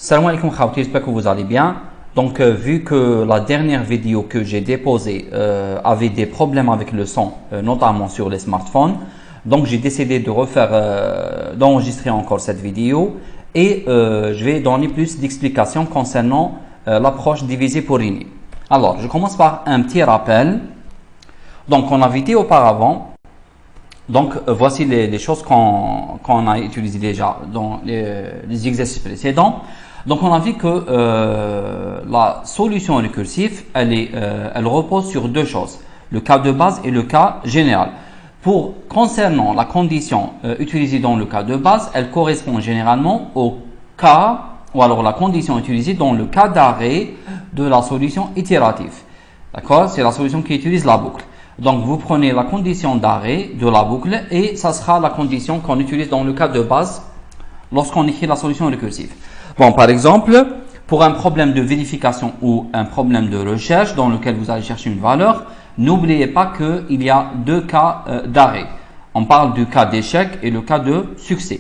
Salam alaikum khawti, j'espère que vous allez bien. Donc vu que la dernière vidéo que j'ai déposée avait des problèmes avec le son, notamment sur les smartphones, donc j'ai décidé de d'enregistrer encore cette vidéo et je vais donner plus d'explications concernant l'approche divisée pour régner. Alors, je commence par un petit rappel. Donc, on a vu auparavant. Donc, voici les choses qu'on a utilisées déjà dans les exercices précédents. Donc, on a vu que la solution récursive, elle repose sur deux choses, le cas de base et le cas général. Concernant la condition utilisée dans le cas de base, elle correspond généralement au cas, ou alors la condition utilisée dans le cas d'arrêt de la solution itérative. D'accord? C'est la solution qui utilise la boucle. Donc, vous prenez la condition d'arrêt de la boucle et ça sera la condition qu'on utilise dans le cas de base lorsqu'on écrit la solution récursive. Bon, par exemple, pour un problème de vérification ou un problème de recherche dans lequel vous allez chercher une valeur, n'oubliez pas qu'il y a deux cas d'arrêt. On parle du cas d'échec et le cas de succès.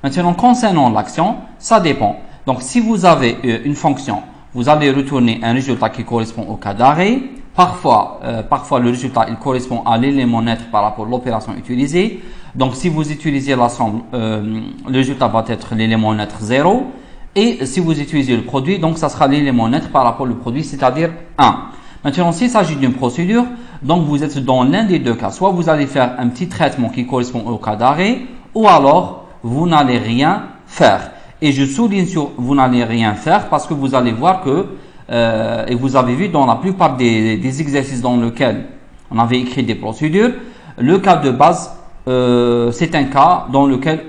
Maintenant, concernant l'action, ça dépend. Donc, si vous avez une fonction, vous allez retourner un résultat qui correspond au cas d'arrêt. Parfois, le résultat il correspond à l'élément net par rapport à l'opération utilisée. Donc, si vous utilisez l'ensemble, le résultat va être l'élément net 0. Et si vous utilisez le produit, donc ça sera l'élément net par rapport au produit, c'est-à-dire 1. Maintenant, s'il s'agit d'une procédure, donc vous êtes dans l'un des deux cas. Soit vous allez faire un petit traitement qui correspond au cas d'arrêt, ou alors vous n'allez rien faire. Et je souligne sur vous n'allez rien faire parce que vous allez voir que, et vous avez vu dans la plupart des exercices dans lesquels on avait écrit des procédures, le cas de base, c'est un cas dans lequel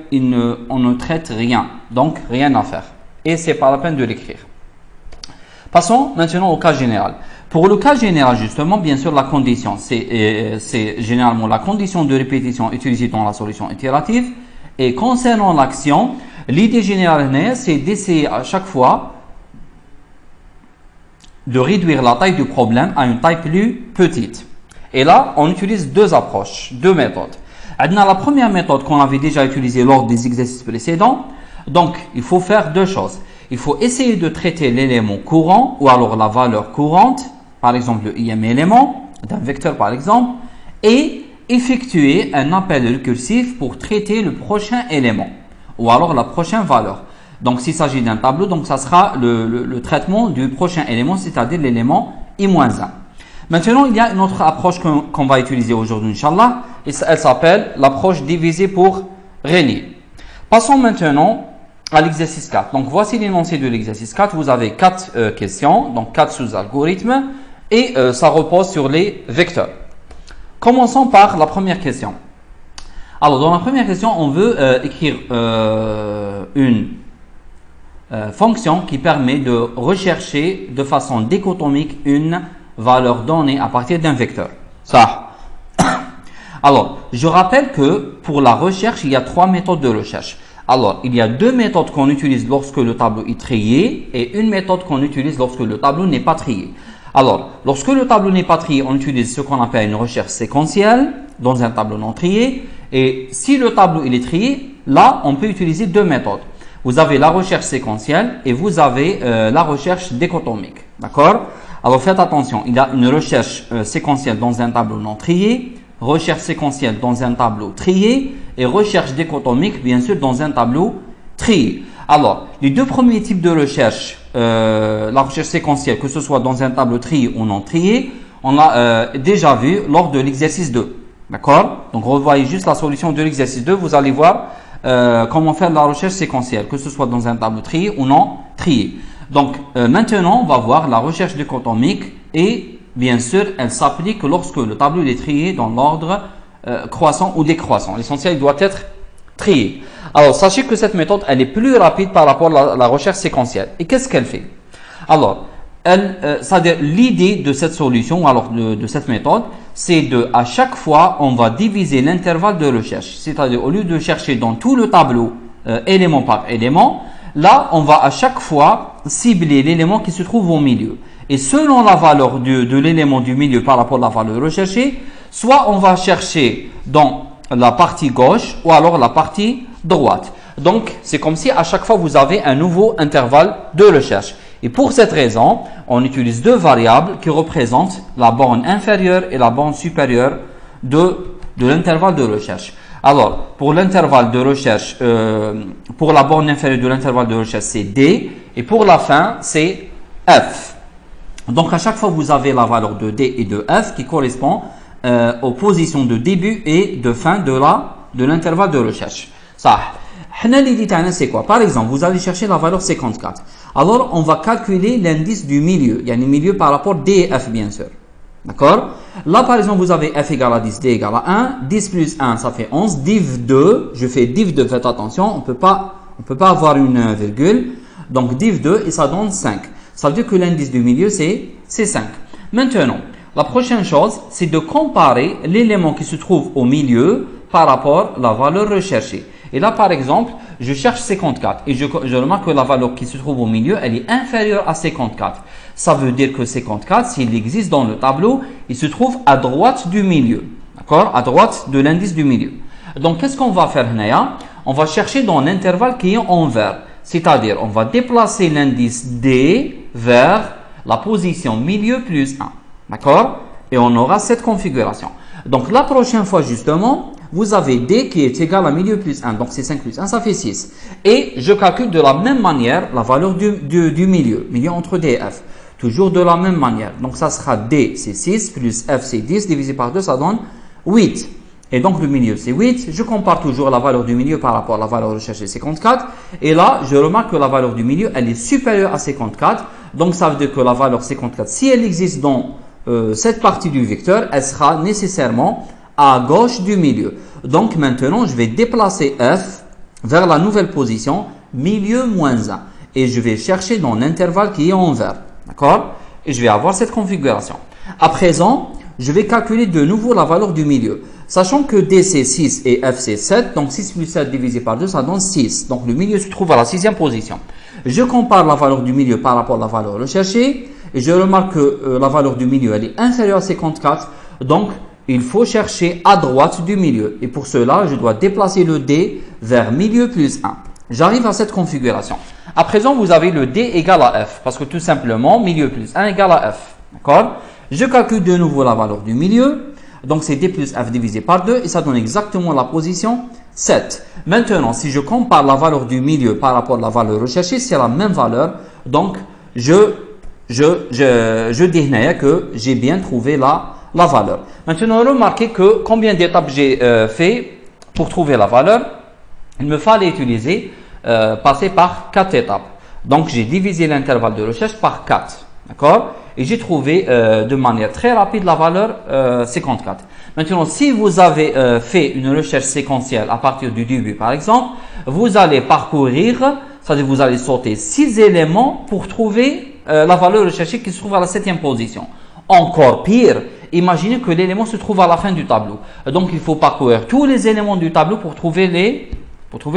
on ne traite rien. Donc, rien à faire. Et c'est pas la peine de l'écrire. Passons maintenant au cas général. Pour le cas général, justement, bien sûr, la condition, c'est généralement la condition de répétition utilisée dans la solution itérative. Et concernant l'action, l'idée générale, c'est d'essayer à chaque fois de réduire la taille du problème à une taille plus petite. Et là, on utilise deux approches, deux méthodes. La première méthode qu'on avait déjà utilisée lors des exercices précédents. Donc, il faut faire deux choses. Il faut essayer de traiter l'élément courant ou alors la valeur courante, par exemple le ième élément d'un vecteur par exemple, et effectuer un appel récursif pour traiter le prochain élément ou alors la prochaine valeur. Donc, s'il s'agit d'un tableau, donc ça sera le traitement du prochain élément, c'est-à-dire l'élément i-1. Maintenant, il y a une autre approche qu'on va utiliser aujourd'hui, Inch'Allah, et elle s'appelle l'approche divisée pour régner. Passons maintenant à l'exercice 4. Donc, voici l'énoncé de l'exercice 4. Vous avez 4 questions, donc 4 sous-algorithmes, et ça repose sur les vecteurs. Commençons par la première question. Alors, dans la première question, on veut écrire une fonction qui permet de rechercher de façon dichotomique une valeur donnée à partir d'un vecteur. Ça. Alors, je rappelle que pour la recherche, il y a 3 méthodes de recherche. Alors, il y a 2 méthodes qu'on utilise lorsque le tableau est trié et une méthode qu'on utilise lorsque le tableau n'est pas trié. Alors, lorsque le tableau n'est pas trié, on utilise ce qu'on appelle une recherche séquentielle dans un tableau non trié. Et si le tableau il est trié, là, on peut utiliser 2 méthodes. Vous avez la recherche séquentielle et vous avez la recherche dichotomique. D'accord? Alors, faites attention, il y a une recherche séquentielle dans un tableau non trié, recherche séquentielle dans un tableau trié et recherche dichotomique, bien sûr, dans un tableau trié. Alors, les 2 premiers types de recherche, la recherche séquentielle, que ce soit dans un tableau trié ou non trié, on l'a déjà vu lors de l'exercice 2. D'accord? Donc, revoyez juste la solution de l'exercice 2. Vous allez voir comment faire la recherche séquentielle, que ce soit dans un tableau trié ou non trié. Donc, maintenant, on va voir la recherche dichotomique et bien sûr, elle s'applique lorsque le tableau est trié dans l'ordre croissant ou décroissant. L'essentiel doit être trié. Alors, sachez que cette méthode, elle est plus rapide par rapport à la recherche séquentielle. Et qu'est-ce qu'elle fait? Alors, c'est-à-dire l'idée de cette solution, ou alors de cette méthode, c'est à chaque fois, on va diviser l'intervalle de recherche. C'est-à-dire, au lieu de chercher dans tout le tableau, élément par élément, là, on va à chaque fois cibler l'élément qui se trouve au milieu. Et selon la valeur de l'élément du milieu par rapport à la valeur recherchée, soit on va chercher dans la partie gauche ou alors la partie droite. Donc, c'est comme si à chaque fois vous avez un nouveau intervalle de recherche. Et pour cette raison, on utilise deux variables qui représentent la borne inférieure et la borne supérieure de l'intervalle de recherche. Alors, pour l'intervalle de recherche, pour la borne inférieure de l'intervalle de recherche, c'est D. Et pour la fin, c'est F. Donc, à chaque fois, vous avez la valeur de D et de F qui correspond aux positions de début et de fin de l'intervalle de recherche. Ça. C'est quoi? Par exemple, vous allez chercher la valeur 54. Alors, on va calculer l'indice du milieu. Il y a le milieu par rapport D et F, bien sûr. D'accord? Là, par exemple, vous avez F égale à 10, D égale à 1. 10 plus 1, ça fait 11. Div 2, je fais div 2, faites attention, on peut pas avoir une virgule. Donc, div 2 et ça donne 5. Ça veut dire que l'indice du milieu, c'est 5. Maintenant, la prochaine chose, c'est de comparer l'élément qui se trouve au milieu par rapport à la valeur recherchée. Et là, par exemple, je cherche 54 et je remarque que la valeur qui se trouve au milieu, elle est inférieure à 54. Ça veut dire que 54, s'il existe dans le tableau, il se trouve à droite du milieu. D'accord? À droite de l'indice du milieu. Donc, qu'est-ce qu'on va faire, Naya? On va chercher dans l'intervalle qui est en vert. C'est-à-dire, on va déplacer l'indice D vers la position milieu plus 1. D'accord? Et on aura cette configuration. Donc, la prochaine fois, justement, vous avez D qui est égal à milieu plus 1. Donc, c'est 5 plus 1, ça fait 6. Et je calcule de la même manière la valeur du milieu. Milieu entre D et F. Toujours de la même manière. Donc, ça sera D, c'est 6, plus F, c'est 10. Divisé par 2, ça donne 8. Et donc, le milieu, c'est 8. Je compare toujours la valeur du milieu par rapport à la valeur recherchée, 54. Et là, je remarque que la valeur du milieu, elle est supérieure à 54. Donc, ça veut dire que la valeur 54, si elle existe dans cette partie du vecteur, elle sera nécessairement à gauche du milieu. Donc, maintenant, je vais déplacer F vers la nouvelle position, milieu moins 1. Et je vais chercher dans l'intervalle qui est en vert. D'accord? Et je vais avoir cette configuration. À présent, je vais calculer de nouveau la valeur du milieu. Sachant que D c'est 6 et F c'est 7, donc 6 plus 7 divisé par 2, ça donne 6. Donc le milieu se trouve à la 6e position. Je compare la valeur du milieu par rapport à la valeur recherchée. Et je remarque que la valeur du milieu, elle est inférieure à 54. Donc, il faut chercher à droite du milieu. Et pour cela, je dois déplacer le D vers milieu plus 1. J'arrive à cette configuration. À présent, vous avez le D égale à F. Parce que tout simplement, milieu plus 1 égale à F. D'accord? Je calcule de nouveau la valeur du milieu. Donc, c'est D plus F divisé par 2. Et ça donne exactement la position 7. Maintenant, si je compare la valeur du milieu par rapport à la valeur recherchée, c'est la même valeur. Donc, je dis que j'ai bien trouvé la valeur. Maintenant, remarquez que combien d'étapes j'ai fait pour trouver la valeur. Il me fallait utiliser, passer par 4 étapes. Donc, j'ai divisé l'intervalle de recherche par 4. D'accord? Et j'ai trouvé de manière très rapide la valeur 54. Maintenant, si vous avez fait une recherche séquentielle à partir du début, par exemple, vous allez parcourir, c'est-à-dire vous allez sauter 6 éléments pour trouver la valeur recherchée qui se trouve à la 7e position. Encore pire, imaginez que l'élément se trouve à la fin du tableau. Donc, il faut parcourir tous les éléments du tableau pour trouver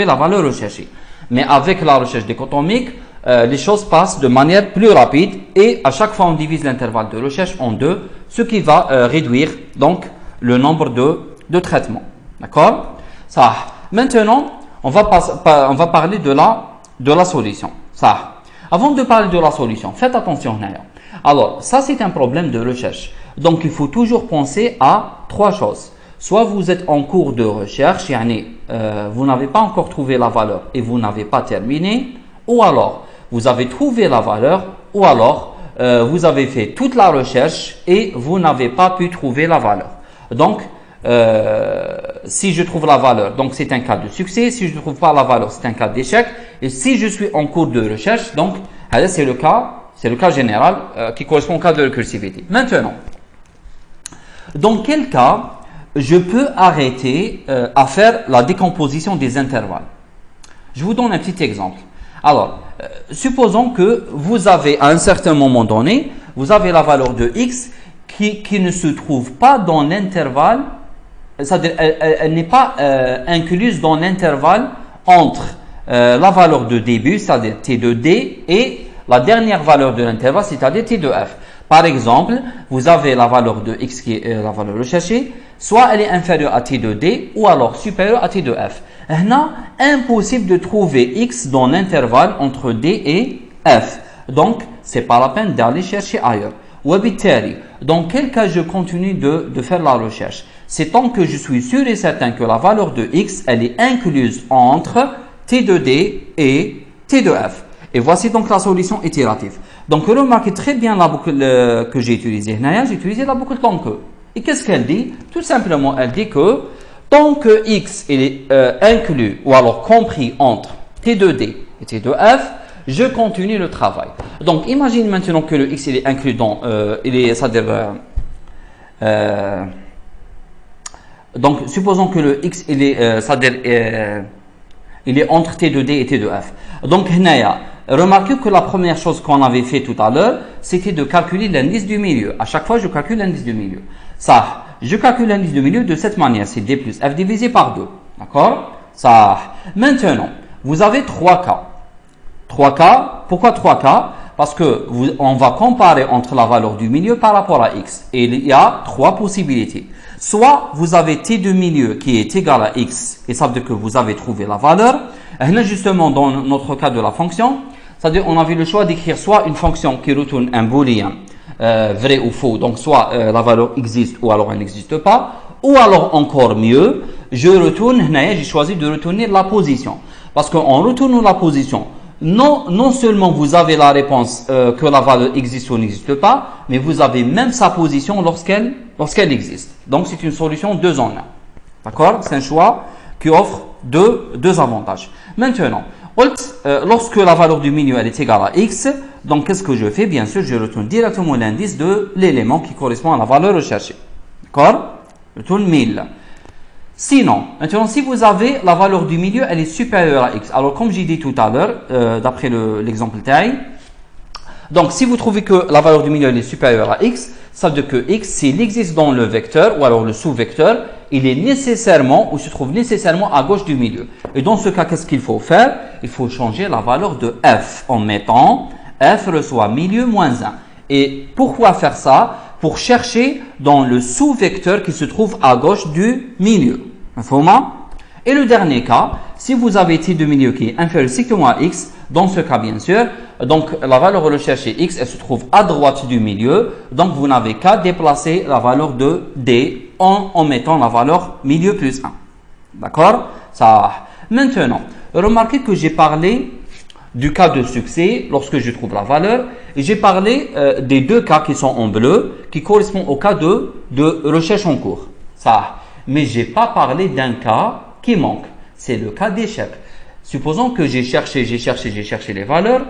la valeur recherchée. Mais avec la recherche dichotomique, les choses passent de manière plus rapide et à chaque fois, on divise l'intervalle de recherche en 2, ce qui va réduire donc le nombre de traitements. D'accord? Ça. Maintenant, on va parler de la solution. Ça. Avant de parler de la solution, faites attention. Alors, ça, c'est un problème de recherche. Donc, il faut toujours penser à 3 choses. Soit vous êtes en cours de recherche, vous n'avez pas encore trouvé la valeur et vous n'avez pas terminé, ou alors vous avez trouvé la valeur, ou alors vous avez fait toute la recherche et vous n'avez pas pu trouver la valeur. Donc, si je trouve la valeur, donc c'est un cas de succès. Si je ne trouve pas la valeur, c'est un cas d'échec. Et si je suis en cours de recherche, donc c'est le cas général qui correspond au cas de récursivité. Maintenant, dans quel cas je peux arrêter à faire la décomposition des intervalles? Je vous donne un petit exemple. Alors, supposons que vous avez à un certain moment donné, vous avez la valeur de x qui ne se trouve pas dans l'intervalle, c'est-à-dire elle n'est pas incluse dans l'intervalle entre la valeur de début, c'est-à-dire t de d, et la dernière valeur de l'intervalle, c'est-à-dire t de f. Par exemple, vous avez la valeur de x qui est la valeur recherchée, soit elle est inférieure à t de d, ou alors supérieure à t de f. Maintenant, impossible de trouver x dans l'intervalle entre d et f. Donc, c'est pas la peine d'aller chercher ailleurs. وبالتالي, dans quel cas je continue de faire la recherche? C'est tant que je suis sûr et certain que la valeur de x, elle est incluse entre t de d et t de f. Et voici donc la solution itérative. Donc, remarquez très bien la boucle que j'ai utilisée. J'ai utilisé la boucle tant que. Et qu'est-ce qu'elle dit? Tout simplement, elle dit que tant que x est inclus ou alors compris entre t de d et t de f, je continue le travail. Donc, imagine maintenant que le x il est inclus dans, donc, supposons que le x il est, il est entre t de d et t de f. Donc, remarquez que la première chose qu'on avait fait tout à l'heure, c'était de calculer l'indice du milieu. À chaque fois, je calcule l'indice du milieu. Ça, je calcule l'indice du milieu de cette manière. C'est d plus f divisé par 2. D'accord? Ça. Maintenant, vous avez 3 cas. 3 cas. Pourquoi 3 cas? Parce que on va comparer entre la valeur du milieu par rapport à x. Et il y a 3 possibilités. Soit vous avez t de milieu qui est égal à x, et ça veut dire que vous avez trouvé la valeur. Et justement, dans notre cas de la fonction, c'est-à-dire on avait le choix d'écrire soit une fonction qui retourne un booléen, vrai ou faux, donc soit la valeur existe ou alors elle n'existe pas, ou alors encore mieux, j'ai choisi de retourner la position. Parce qu'en retournant la position, non seulement vous avez la réponse que la valeur existe ou n'existe pas, mais vous avez même sa position lorsqu'elle existe. Donc c'est une solution 2 en 1. D'accord? C'est un choix qui offre deux avantages. Maintenant, lorsque la valeur du milieu elle est égale à x, donc qu'est-ce que je fais? Bien sûr, je retourne directement l'indice de l'élément qui correspond à la valeur recherchée. D'accord? Je retourne 1000. Sinon, maintenant, si vous avez la valeur du milieu, elle est supérieure à x. Alors, comme j'ai dit tout à l'heure, d'après l'exemple taille, donc si vous trouvez que la valeur du milieu elle est supérieure à x, ça veut dire que x, s'il existe dans le vecteur ou alors le sous-vecteur, il est nécessairement ou se trouve nécessairement à gauche du milieu. Et dans ce cas, qu'est-ce qu'il faut faire? Il faut changer la valeur de f en mettant f reçoit milieu moins 1. Et pourquoi faire ça? Pour chercher dans le sous-vecteur qui se trouve à gauche du milieu. Et le dernier cas, si vous avez t de milieu qui est inférieur strictement à x, dans ce cas bien sûr, donc la valeur recherchée x, elle se trouve à droite du milieu, donc vous n'avez qu'à déplacer la valeur de d en mettant la valeur milieu plus 1. D'accord? Ça. Maintenant, remarquez que j'ai parlé du cas de succès lorsque je trouve la valeur et j'ai parlé des 2 cas qui sont en bleu qui correspondent au cas de recherche en cours. Ça. Mais j'ai pas parlé d'un cas qui manque. C'est le cas d'échec. Supposons que j'ai cherché les valeurs,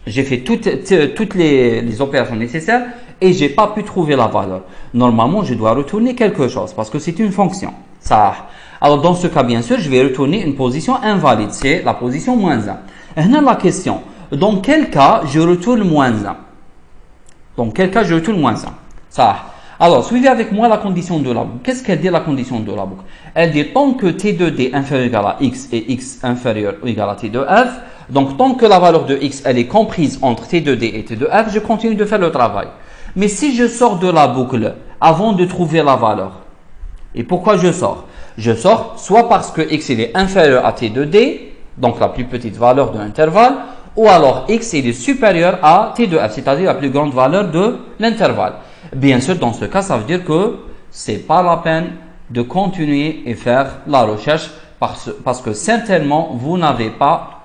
j'ai fait toutes les opérations nécessaires et j'ai pas pu trouver la valeur. Normalement, je dois retourner quelque chose parce que c'est une fonction. Ça. Alors, dans ce cas, bien sûr, je vais retourner une position invalide. C'est la position moins 1. Et maintenant, la question, dans quel cas je retourne moins 1? Dans quel cas je retourne moins 1? Ça. Alors, suivez avec moi la condition de la boucle. Qu'est-ce qu'elle dit la condition de la boucle? Elle dit tant que t de d inférieur ou égal à x et x inférieur ou égal à t de f, donc tant que la valeur de x elle est comprise entre t de d et t de f, je continue de faire le travail. Mais si je sors de la boucle avant de trouver la valeur, et pourquoi je sors? Je sors soit parce que x il est inférieur à t de d, donc la plus petite valeur de l'intervalle, ou alors x il est supérieur à t de f, c'est-à-dire la plus grande valeur de l'intervalle. Bien sûr, dans ce cas, ça veut dire que c'est pas la peine de continuer et faire la recherche parce que certainement vous n'allez pas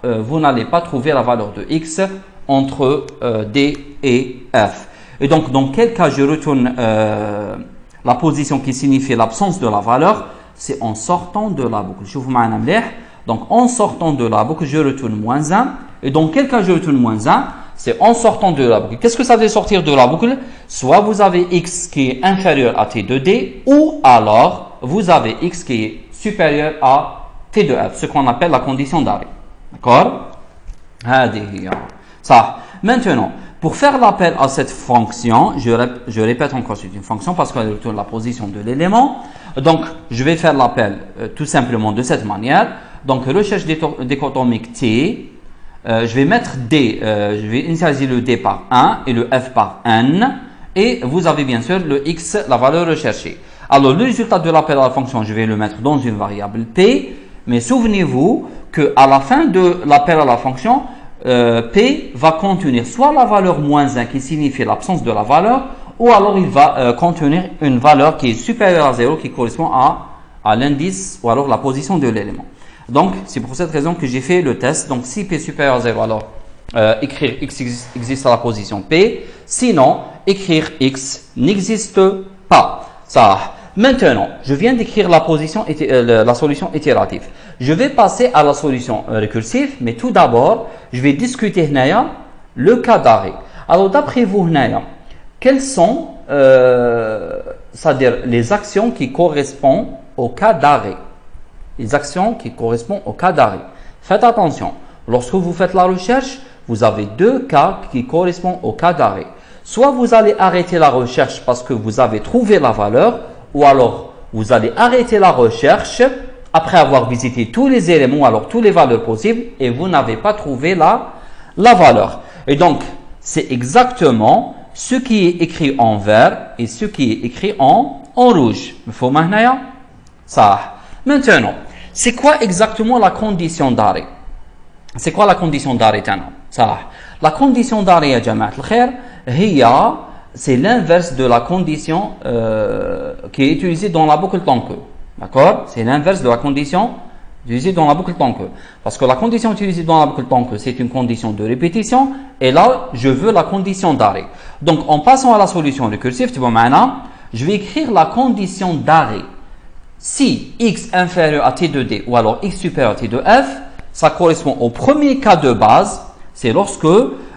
trouver la valeur de x entre d et f. Et donc, dans quel cas je retourne la position qui signifie l'absence de la valeur? C'est en sortant de la boucle. Donc, en sortant de la boucle, je retourne moins 1. Et dans quel cas je retourne moins 1? C'est en sortant de la boucle. Qu'est-ce que ça veut sortir de la boucle? Soit vous avez x qui est inférieur à t de d, ou alors vous avez x qui est supérieur à t de f, ce qu'on appelle la condition d'arrêt. D'accord? Ça. Maintenant, pour faire l'appel à cette fonction, je répète encore, c'est une fonction parce qu'elle retourne la position de l'élément. Donc, je vais faire l'appel tout simplement de cette manière. Donc, recherche dichotomique t. Je vais mettre d, je vais initialiser le d par 1 et le f par n. Et vous avez bien sûr le x, la valeur recherchée. Alors, le résultat de l'appel à la fonction, je vais le mettre dans une variable p. Mais souvenez-vous qu'à la fin de l'appel à la fonction, P va contenir soit la valeur moins 1 qui signifie l'absence de la valeur, ou alors il va contenir une valeur qui est supérieure à 0 qui correspond à l'indice ou alors la position de l'élément. Donc, c'est pour cette raison que j'ai fait le test. Donc, si P est supérieur à 0, alors écrire X existe à la position P. Sinon, écrire X n'existe pas. Ça. Maintenant, je viens d'écrire la solution itérative. Je vais passer à la solution récursive, mais tout d'abord, je vais discuter le cas d'arrêt. Alors, d'après vous, quelles sont c'est-à-dire les actions qui correspondent au cas d'arrêt? Les actions qui correspondent au cas d'arrêt. Faites attention, lorsque vous faites la recherche, vous avez deux cas qui correspondent au cas d'arrêt. Soit vous allez arrêter la recherche parce que vous avez trouvé la valeur, ou alors vous allez arrêter la recherche après avoir visité tous les éléments, ou alors toutes les valeurs possibles, et vous n'avez pas trouvé la valeur. Et donc, c'est exactement ce qui est écrit en vert et ce qui est écrit en rouge. Ça. Maintenant, c'est quoi exactement la condition d'arrêt? C'est quoi la condition d'arrêt? Ça. La condition d'arrêt, c'est l'inverse de la condition qui est utilisée dans la boucle tant que. D'accord? C'est l'inverse de la condition utilisée dans la boucle tant que. Parce que la condition utilisée dans la boucle tant que, c'est une condition de répétition. Et là, je veux la condition d'arrêt. Donc, en passant à la solution récursive, je vais écrire la condition d'arrêt. Si x inférieur à t de d ou alors x supérieur à t de f, ça correspond au premier cas de base. C'est lorsque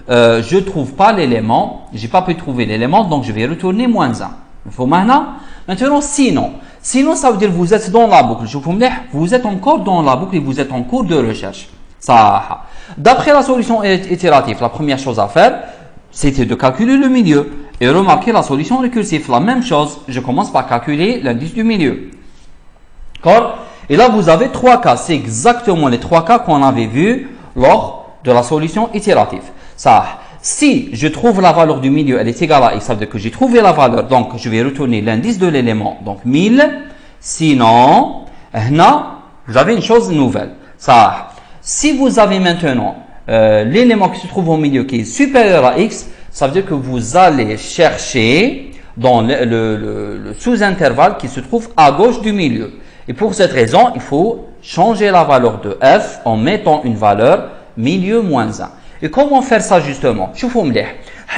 je ne trouve pas l'élément, j'ai pas pu trouver l'élément, donc je vais retourner moins 1. Maintenant, sinon, ça veut dire que vous êtes dans la boucle. Vous êtes encore dans la boucle et vous êtes en cours de recherche. Ça. D'après la solution itérative, la première chose à faire, c'était de calculer le milieu. Et remarquez la solution récursive, la même chose. Je commence par calculer l'indice du milieu. D'accord? Et là, vous avez trois cas. C'est exactement les trois cas qu'on avait vus lors de la solution itérative. Ça, si je trouve la valeur du milieu, elle est égale à x, ça veut dire que j'ai trouvé la valeur, donc je vais retourner l'indice de l'élément, donc 1000. Sinon, vous avez une chose nouvelle. Ça, si vous avez maintenant l'élément qui se trouve au milieu qui est supérieur à x, ça veut dire que vous allez chercher dans le sous-intervalle qui se trouve à gauche du milieu. Et pour cette raison, il faut changer la valeur de f en mettant une valeur milieu moins 1. Et comment faire ça justement?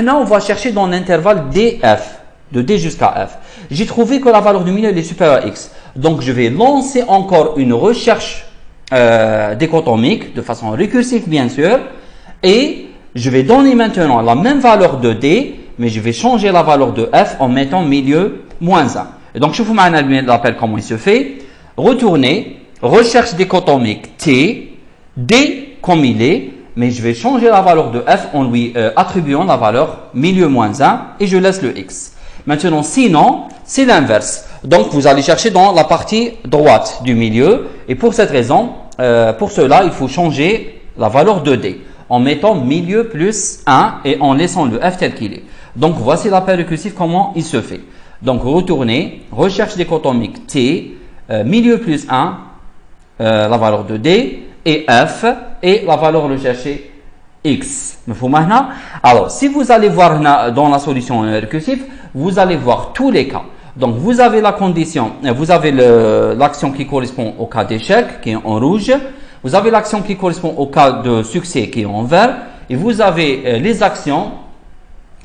On va chercher dans l'intervalle df, de d jusqu'à f. J'ai trouvé que la valeur du milieu est supérieure à x. Donc je vais lancer encore une recherche dichotomique, de façon récursive bien sûr. Et je vais donner maintenant la même valeur de d, mais je vais changer la valeur de f en mettant milieu moins 1. Et donc je vous mets l'appel comment il se fait. Retourner, recherche dichotomique t, d comme il est, mais je vais changer la valeur de f en lui attribuant la valeur milieu moins 1 et je laisse le x. Maintenant, sinon, c'est l'inverse. Donc, vous allez chercher dans la partie droite du milieu et pour cette raison, pour cela, il faut changer la valeur de d en mettant milieu plus 1 et en laissant le f tel qu'il est. Donc, voici l'appel récursif, comment il se fait. Donc, retourner, recherche dichotomique t, milieu plus 1, la valeur de d, et f, et la valeur recherchée x. Alors, si vous allez voir dans la solution récursive, vous allez voir tous les cas. Donc, vous avez la condition, vous avez l'action qui correspond au cas d'échec, qui est en rouge. Vous avez l'action qui correspond au cas de succès, qui est en vert. Et vous avez les actions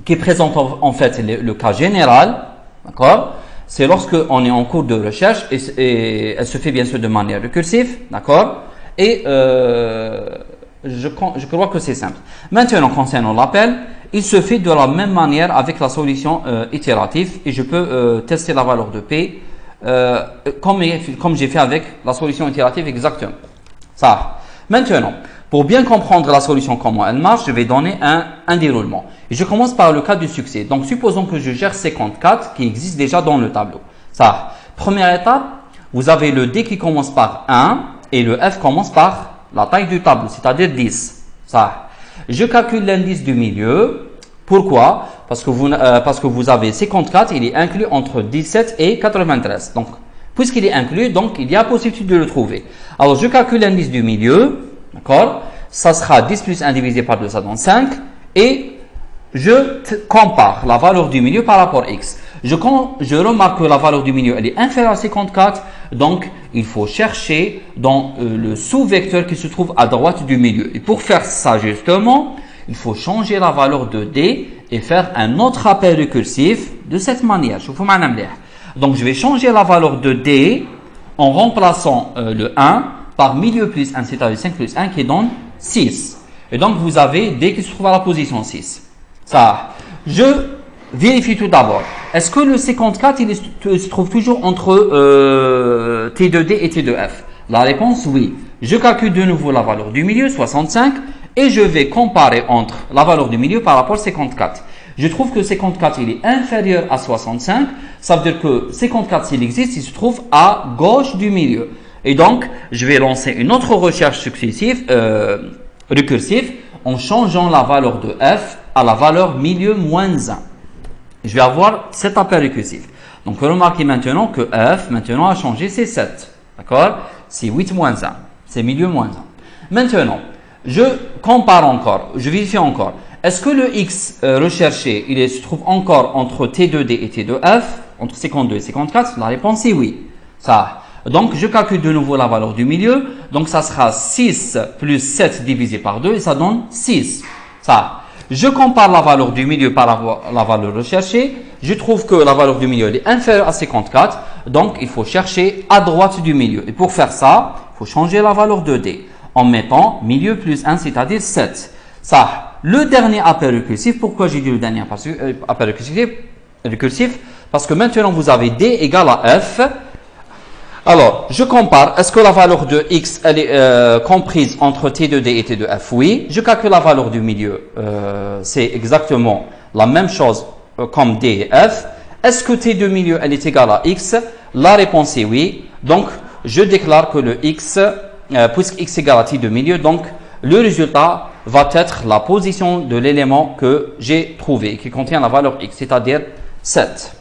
qui présentent en fait le cas général. D'accord? C'est lorsque on est en cours de recherche et elle se fait bien sûr de manière récursive. D'accord? Et je crois que c'est simple. Maintenant, concernant l'appel, il se fait de la même manière avec la solution itérative et je peux tester la valeur de P comme j'ai fait avec la solution itérative exactement. Ça. Maintenant, pour bien comprendre la solution, comment elle marche, je vais donner un déroulement. Et je commence par le cas du succès. Donc, supposons que je gère 54 qui existe déjà dans le tableau. Ça. Première étape, vous avez le D qui commence par 1 et le F commence par la taille du tableau, c'est-à-dire 10. Ça. Je calcule l'indice du milieu. Pourquoi? Parce que vous avez 54, il est inclus entre 17 et 93. Donc, Puisqu'il est inclus, donc il y a possibilité de le trouver. Alors, je calcule l'indice du milieu, d'accord? Ça sera 10 plus 1 divisé par 2, ça donne 5. Et je compare la valeur du milieu par rapport à x. Je remarque que la valeur du milieu elle est inférieure à 54, donc il faut chercher dans le sous-vecteur qui se trouve à droite du milieu. Et pour faire ça justement, il faut changer la valeur de d et faire un autre appel récursif de cette manière. Donc je vais changer la valeur de d en remplaçant le 1 par milieu plus 1, c'est-à-dire 5 plus 1 qui donne 6. Et donc vous avez d qui se trouve à la position 6. Ça, je vérifie tout d'abord. Est-ce que le 54 il se trouve toujours entre T2D et T2F? La réponse oui. Je calcule de nouveau la valeur du milieu, 65, et je vais comparer entre la valeur du milieu par rapport à 54. Je trouve que 54 il est inférieur à 65. Ça veut dire que 54 s'il existe, il se trouve à gauche du milieu. Et donc, je vais lancer une autre recherche successive, récursive, en changeant la valeur de f à la valeur milieu moins 1. Je vais avoir cet appel récursif. Donc, remarquez maintenant que f, maintenant, a changé, c'est 7. D'accord? C'est 8 moins 1. C'est milieu moins 1. Maintenant, je compare encore, je vérifie encore. Est-ce que le x recherché, il se trouve encore entre T2D et T2F, entre 52 et 54? La réponse est oui. Ça. Donc, je calcule de nouveau la valeur du milieu. Donc, ça sera 6 plus 7 divisé par 2 et ça donne 6. Ça. Je compare la valeur du milieu par la valeur recherchée. Je trouve que la valeur du milieu est inférieure à 54. Donc, il faut chercher à droite du milieu. Et pour faire ça, il faut changer la valeur de D en mettant milieu plus 1, c'est-à-dire 7. Ça. Le dernier appel récursif, pourquoi j'ai dit le dernier appel récursif? Parce que maintenant, vous avez D égale à F. Alors, je compare, est-ce que la valeur de x elle est comprise entre T2D et T2F? Oui. Je calcule la valeur du milieu. C'est exactement la même chose comme D et F. Est-ce que T2 milieu elle est égale à x? La réponse est oui. Donc, je déclare que le x, puisque x égale à T2 milieu, donc le résultat va être la position de l'élément que j'ai trouvé, qui contient la valeur x, c'est-à-dire 7.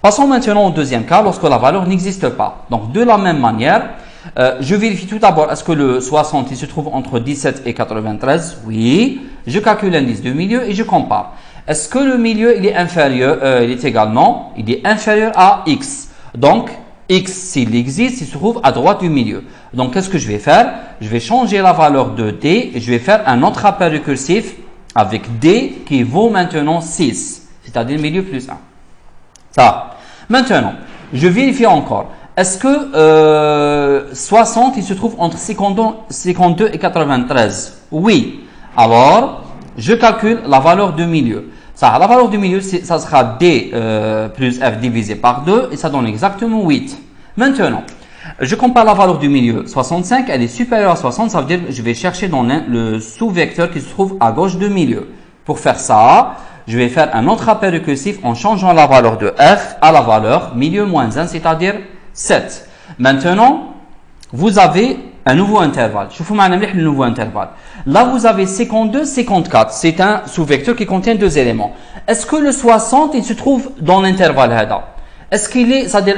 Passons maintenant au deuxième cas, lorsque la valeur n'existe pas. Donc, de la même manière, je vérifie tout d'abord, est-ce que le 60 il se trouve entre 17 et 93? Oui. Je calcule l'indice du milieu et je compare. Est-ce que le milieu il est inférieur? Il est également, il est inférieur à x. Donc, x, s'il existe, il se trouve à droite du milieu. Donc, qu'est-ce que je vais faire? Je vais changer la valeur de d et je vais faire un autre appel récursif avec d qui vaut maintenant 6, c'est-à-dire milieu plus 1. Ça. Maintenant, je vérifie encore. Est-ce que 60, il se trouve entre 52 et 93? Oui. Alors, je calcule la valeur du milieu. Ça, la valeur du milieu, ça sera D plus F divisé par 2 et ça donne exactement 8. Maintenant, je compare la valeur du milieu. 65, elle est supérieure à 60, ça veut dire que je vais chercher dans le sous-vecteur qui se trouve à gauche du milieu. Pour faire ça, je vais faire un autre appel récursif en changeant la valeur de F à la valeur milieu moins 1, c'est-à-dire 7. Maintenant, vous avez un nouveau intervalle. Je vous montre le nouveau intervalle. Là, vous avez 52, 54. C'est un sous-vecteur qui contient deux éléments. Est-ce que le 60, il se trouve dans l'intervalle? Est-ce qu'il est, c'est-à-dire,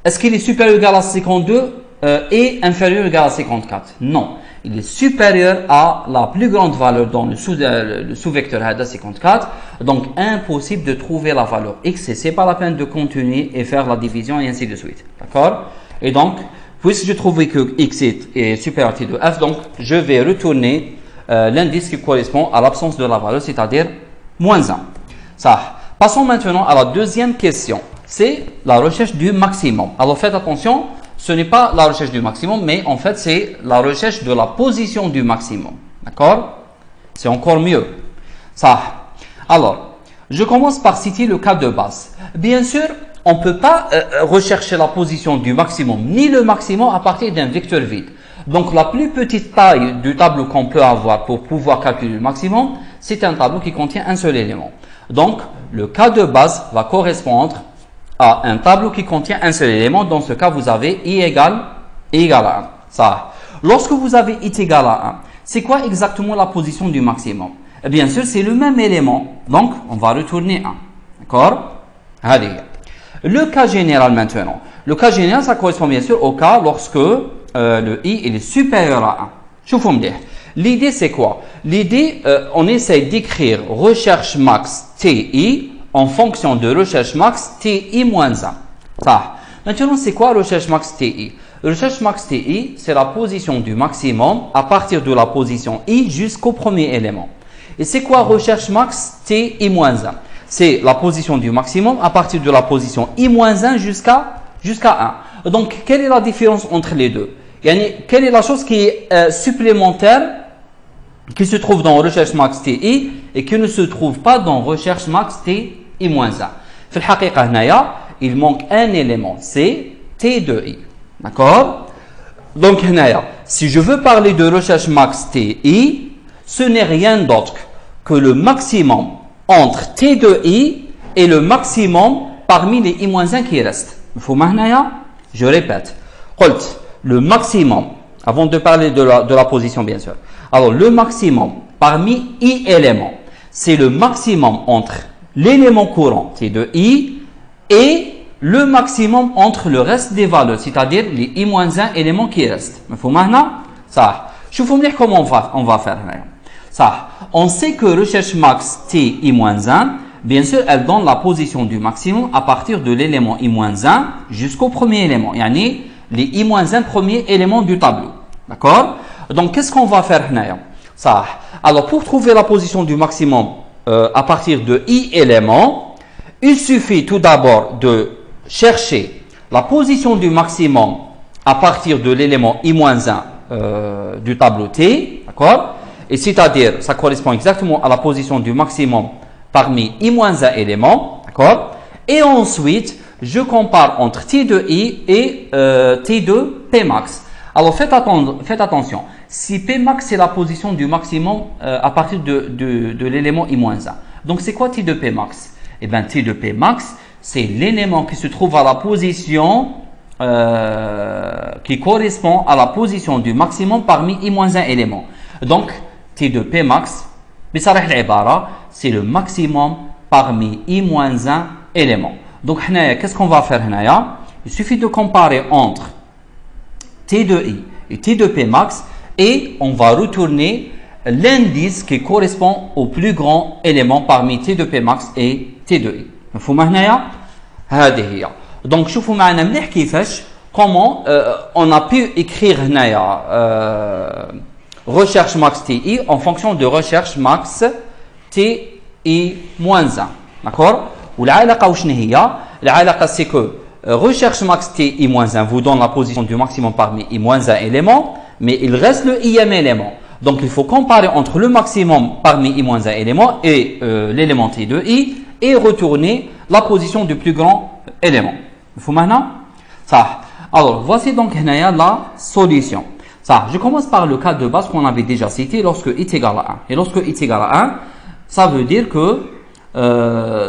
est-ce qu'il est supérieur ou égal à 52 et inférieur ou égal à 54? Non. Il est supérieur à la plus grande valeur dans le sous-vecteur 54. Donc, impossible de trouver la valeur x et c'est pas la peine de continuer et faire la division et ainsi de suite. D'accord? Et donc, puisque je trouve que x est supérieur à t de f, donc je vais retourner l'indice qui correspond à l'absence de la valeur, c'est-à-dire moins 1. Ça. Passons maintenant à la deuxième question. C'est la recherche du maximum. Alors, faites attention. Ce n'est pas la recherche du maximum, mais en fait, c'est la recherche de la position du maximum. D'accord? C'est encore mieux. Ça. Alors, je commence par citer le cas de base. Bien sûr, on ne peut pas rechercher la position du maximum, ni le maximum à partir d'un vecteur vide. Donc, la plus petite taille du tableau qu'on peut avoir pour pouvoir calculer le maximum, c'est un tableau qui contient un seul élément. Donc, le cas de base va correspondre à un tableau qui contient un seul élément. Dans ce cas, vous avez i égale à 1. Ça. Lorsque vous avez i égale à 1, c'est quoi exactement la position du maximum? Bien sûr, c'est le même élément. Donc, on va retourner 1. D'accord? Allez. Le cas général maintenant. Le cas général, ça correspond bien sûr au cas lorsque le i il est supérieur à 1. L'idée c'est quoi? L'idée, on essaye d'écrire recherche max ti en fonction de recherche max ti moins 1. Ça. Maintenant, c'est quoi recherche max ti? Recherche max ti, c'est la position du maximum à partir de la position i jusqu'au premier élément. Et c'est quoi recherche max ti moins 1? C'est la position du maximum à partir de la position i moins 1 jusqu'à 1. Donc, quelle est la différence entre les deux? Quelle est la chose qui est supplémentaire qui se trouve dans recherche max ti et qui ne se trouve pas dans recherche max ti moins 1? في الحقيقة هنايا il manque un élément, c'est t de i. D'accord? Donc هنايا, si je veux parler de recherche max ti, ce n'est rien d'autre que le maximum entre t de i et le maximum parmi les i-1 qui restent. Je répète. Le maximum, avant de parler de la position bien sûr. Alors le maximum parmi i éléments, c'est le maximum entre l'élément courant t de i et le maximum entre le reste des valeurs, c'est-à-dire les i-1 éléments qui restent. Ça. Je vous montrer comment on va faire. Ça. On sait que recherche max t i-1, bien sûr, elle donne la position du maximum à partir de l'élément i-1 jusqu'au premier élément, yani les i-1 premiers éléments du tableau. D'accord? Donc, qu'est-ce qu'on va faire? Ça. Alors, pour trouver la position du maximum à partir de i éléments, il suffit tout d'abord de chercher la position du maximum à partir de l'élément i-1 du tableau t. D'accord? Et c'est-à-dire, ça correspond exactement à la position du maximum parmi i-1 éléments, d'accord? Et ensuite, je compare entre t de i et t de p max. Alors, faites attention. Si p max, c'est la position du maximum à partir de l'élément i-1. Donc, c'est quoi t de p max? Eh bien, t de p max, c'est l'élément qui se trouve à la position qui correspond à la position du maximum parmi i-1 éléments. Donc, t de p max, c'est le maximum parmi i-1 éléments. Donc, qu'est-ce qu'on va faire? Il suffit de comparer entre t de i et t de p max et on va retourner l'indice qui correspond au plus grand élément parmi t de p max et t de i. Donc, شوفوا معنا مليح كيفاش comment on a pu écrire recherche max ti en fonction de recherche max ti moins 1. D'accord? والعلاقة وشنو هي؟ العلاقة c'est que recherche max ti moins 1 vous donne la position du maximum parmi i moins 1 élément, mais il reste le ième élément. Donc il faut comparer entre le maximum parmi i moins 1 élément et l'élément t de i et retourner la position du plus grand élément. Ça. Alors voici donc la solution. Ça, je commence par le cas de base qu'on avait déjà cité lorsque i est égal à 1. Et lorsque i est égal à 1, ça veut dire que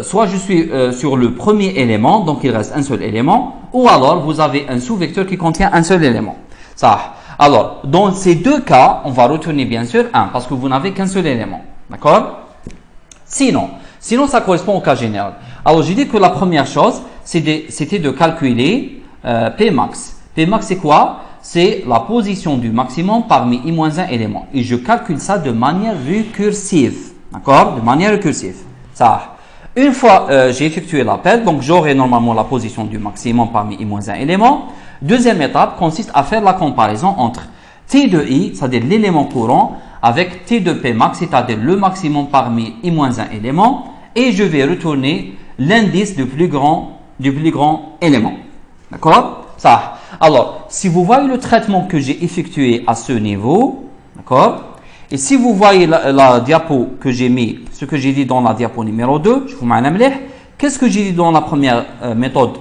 soit je suis sur le premier élément, donc il reste un seul élément, ou alors vous avez un sous-vecteur qui contient un seul élément. Ça. Alors, dans ces deux cas, on va retourner bien sûr 1, parce que vous n'avez qu'un seul élément. D'accord? Sinon, ça correspond au cas général. Alors, j'ai dit que la première chose, c'était de calculer P max. P max, c'est quoi? C'est la position du maximum parmi i-1 éléments. Et je calcule ça de manière récursive. D'accord? De manière récursive. Ça. Une fois j'ai effectué l'appel, donc j'aurai normalement la position du maximum parmi i-1 éléments. Deuxième étape consiste à faire la comparaison entre t de i, c'est-à-dire l'élément courant, avec t de p max, c'est-à-dire le maximum parmi i-1 éléments. Et je vais retourner l'indice du plus grand élément. D'accord? Ça. Alors, si vous voyez le traitement que j'ai effectué à ce niveau, d'accord? Et si vous voyez la diapo que j'ai mis, ce que j'ai dit dans la diapo numéro 2, je vous mets un amleh. Qu'est-ce que j'ai dit dans la première méthode,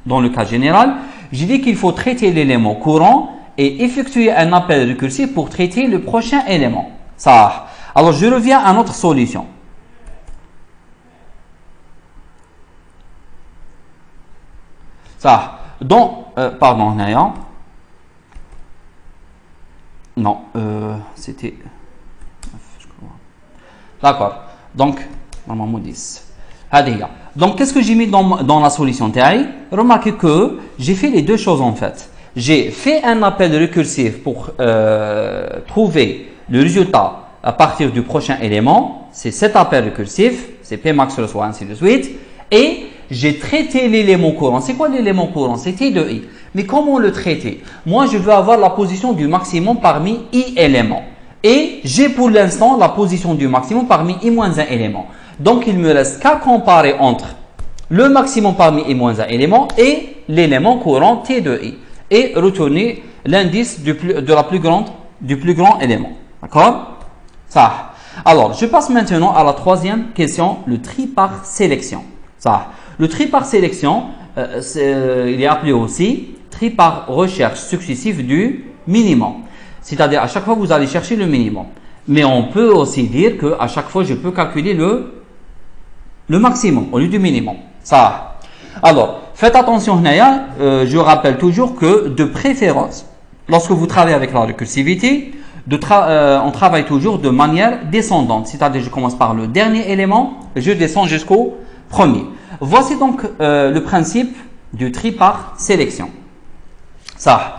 dans le cas général? J'ai dit qu'il faut traiter l'élément courant et effectuer un appel récursif pour traiter le prochain élément. Ça. Alors, je reviens à notre solution. Ça. Donc, pardon, Naya. Non, c'était... D'accord. Donc, normalement 10. Donc, qu'est-ce que j'ai mis dans la solution TAI? Remarquez que j'ai fait les deux choses en fait. J'ai fait un appel récursif pour trouver le résultat à partir du prochain élément. C'est cet appel récursif, c'est Pmax reçoit ainsi de suite. Et j'ai traité l'élément courant. C'est quoi l'élément courant? C'est T de I. Mais comment le traiter? Moi, je veux avoir la position du maximum parmi I éléments. Et j'ai pour l'instant la position du maximum parmi I-1 élément. Donc, il me reste qu'à comparer entre le maximum parmi I-1 élément et l'élément courant T de I. Et retourner l'indice du plus grand élément. D'accord? Ça. Alors, je passe maintenant à la troisième question, le tri par sélection. Ça. Le tri par sélection, il est appelé aussi tri par recherche successive du minimum. C'est-à-dire, à chaque fois, vous allez chercher le minimum. Mais on peut aussi dire qu'à chaque fois, je peux calculer le maximum au lieu du minimum. Ça. Alors, faites attention, je rappelle toujours que de préférence, lorsque vous travaillez avec la récursivité, on travaille toujours de manière descendante. C'est-à-dire, je commence par le dernier élément et je descends jusqu'au premier. Voici donc le principe du tri par sélection. Ça.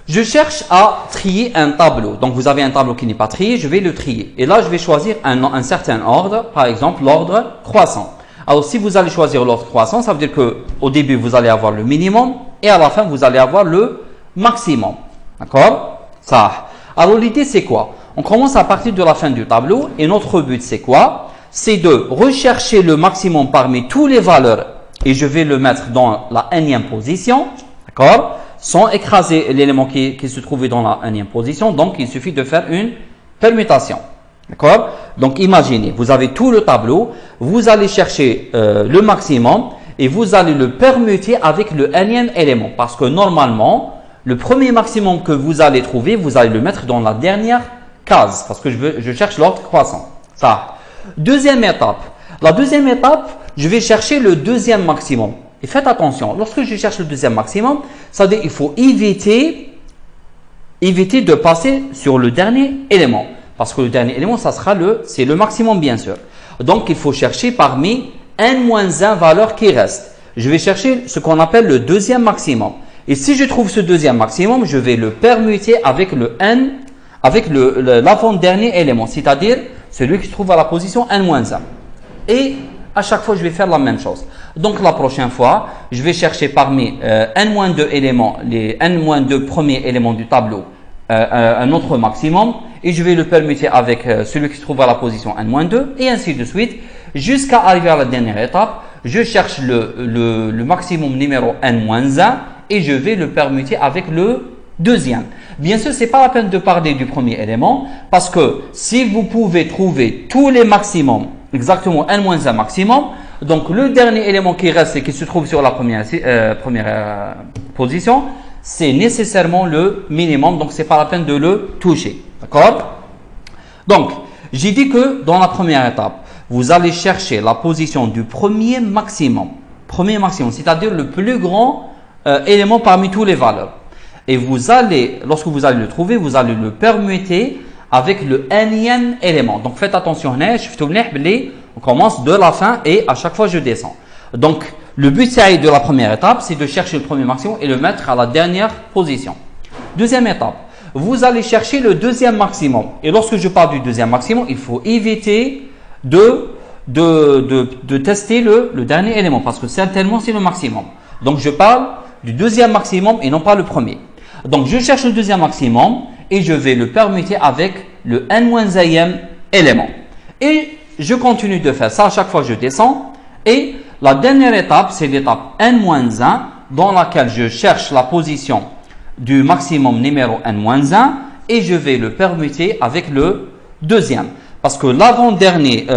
Je cherche à trier un tableau. Donc, vous avez un tableau qui n'est pas trié, je vais le trier. Et là, je vais choisir un certain ordre, par exemple l'ordre croissant. Alors, si vous allez choisir l'ordre croissant, ça veut dire qu'au début, vous allez avoir le minimum et à la fin, vous allez avoir le maximum. D'accord? Ça. Alors, l'idée, c'est quoi? On commence à partir de la fin du tableau et notre but, c'est quoi? C'est de rechercher le maximum parmi toutes les valeurs et je vais le mettre dans la énième position. D'accord? Sans écraser l'élément qui se trouvait dans la énième position. Donc, il suffit de faire une permutation. D'accord? Donc, imaginez, vous avez tout le tableau, vous allez chercher le maximum et vous allez le permuter avec le énième élément. Parce que normalement, le premier maximum que vous allez trouver, vous allez le mettre dans la dernière case. Parce que je cherche l'ordre croissant. Ça. Deuxième étape. La deuxième étape, je vais chercher le deuxième maximum. Et faites attention, lorsque je cherche le deuxième maximum, ça veut dire qu'il faut éviter de passer sur le dernier élément. Parce que le dernier élément, c'est le maximum bien sûr. Donc, il faut chercher parmi n-1 valeurs qui restent. Je vais chercher ce qu'on appelle le deuxième maximum. Et si je trouve ce deuxième maximum, je vais le permuter avec l'avant-dernier élément, c'est-à-dire celui qui se trouve à la position n-1. Et à chaque fois, je vais faire la même chose. Donc, la prochaine fois, je vais chercher parmi n-2 éléments, les n-2 premiers éléments du tableau, un autre maximum, et je vais le permuter avec celui qui se trouve à la position n-2, et ainsi de suite, jusqu'à arriver à la dernière étape. Je cherche le maximum numéro n-1, et je vais le permuter avec le deuxième. Bien sûr, ce n'est pas la peine de parler du premier élément, parce que si vous pouvez trouver tous les maximums, exactement n-1 maximum, donc le dernier élément qui reste et qui se trouve sur la première position, c'est nécessairement le minimum, donc ce n'est pas la peine de le toucher. D'accord? Donc, j'ai dit que dans la première étape, vous allez chercher la position du premier maximum, c'est-à-dire le plus grand élément parmi toutes les valeurs. Et lorsque vous allez le trouver, vous allez le permuter avec le n-ième élément. Donc, faites attention, on commence de la fin et à chaque fois, je descends. Donc, le but de la première étape, c'est de chercher le premier maximum et le mettre à la dernière position. Deuxième étape, vous allez chercher le deuxième maximum. Et lorsque je parle du deuxième maximum, il faut éviter de tester le dernier élément parce que certainement, c'est le maximum. Donc, je parle du deuxième maximum et non pas le premier. Donc, je cherche le deuxième maximum et je vais le permuter avec le n-ième élément. Et je continue de faire ça. À chaque fois, je descends. Et la dernière étape, c'est l'étape n-1 dans laquelle je cherche la position du maximum numéro n-1 et je vais le permuter avec le deuxième. Parce que l'avant-dernier,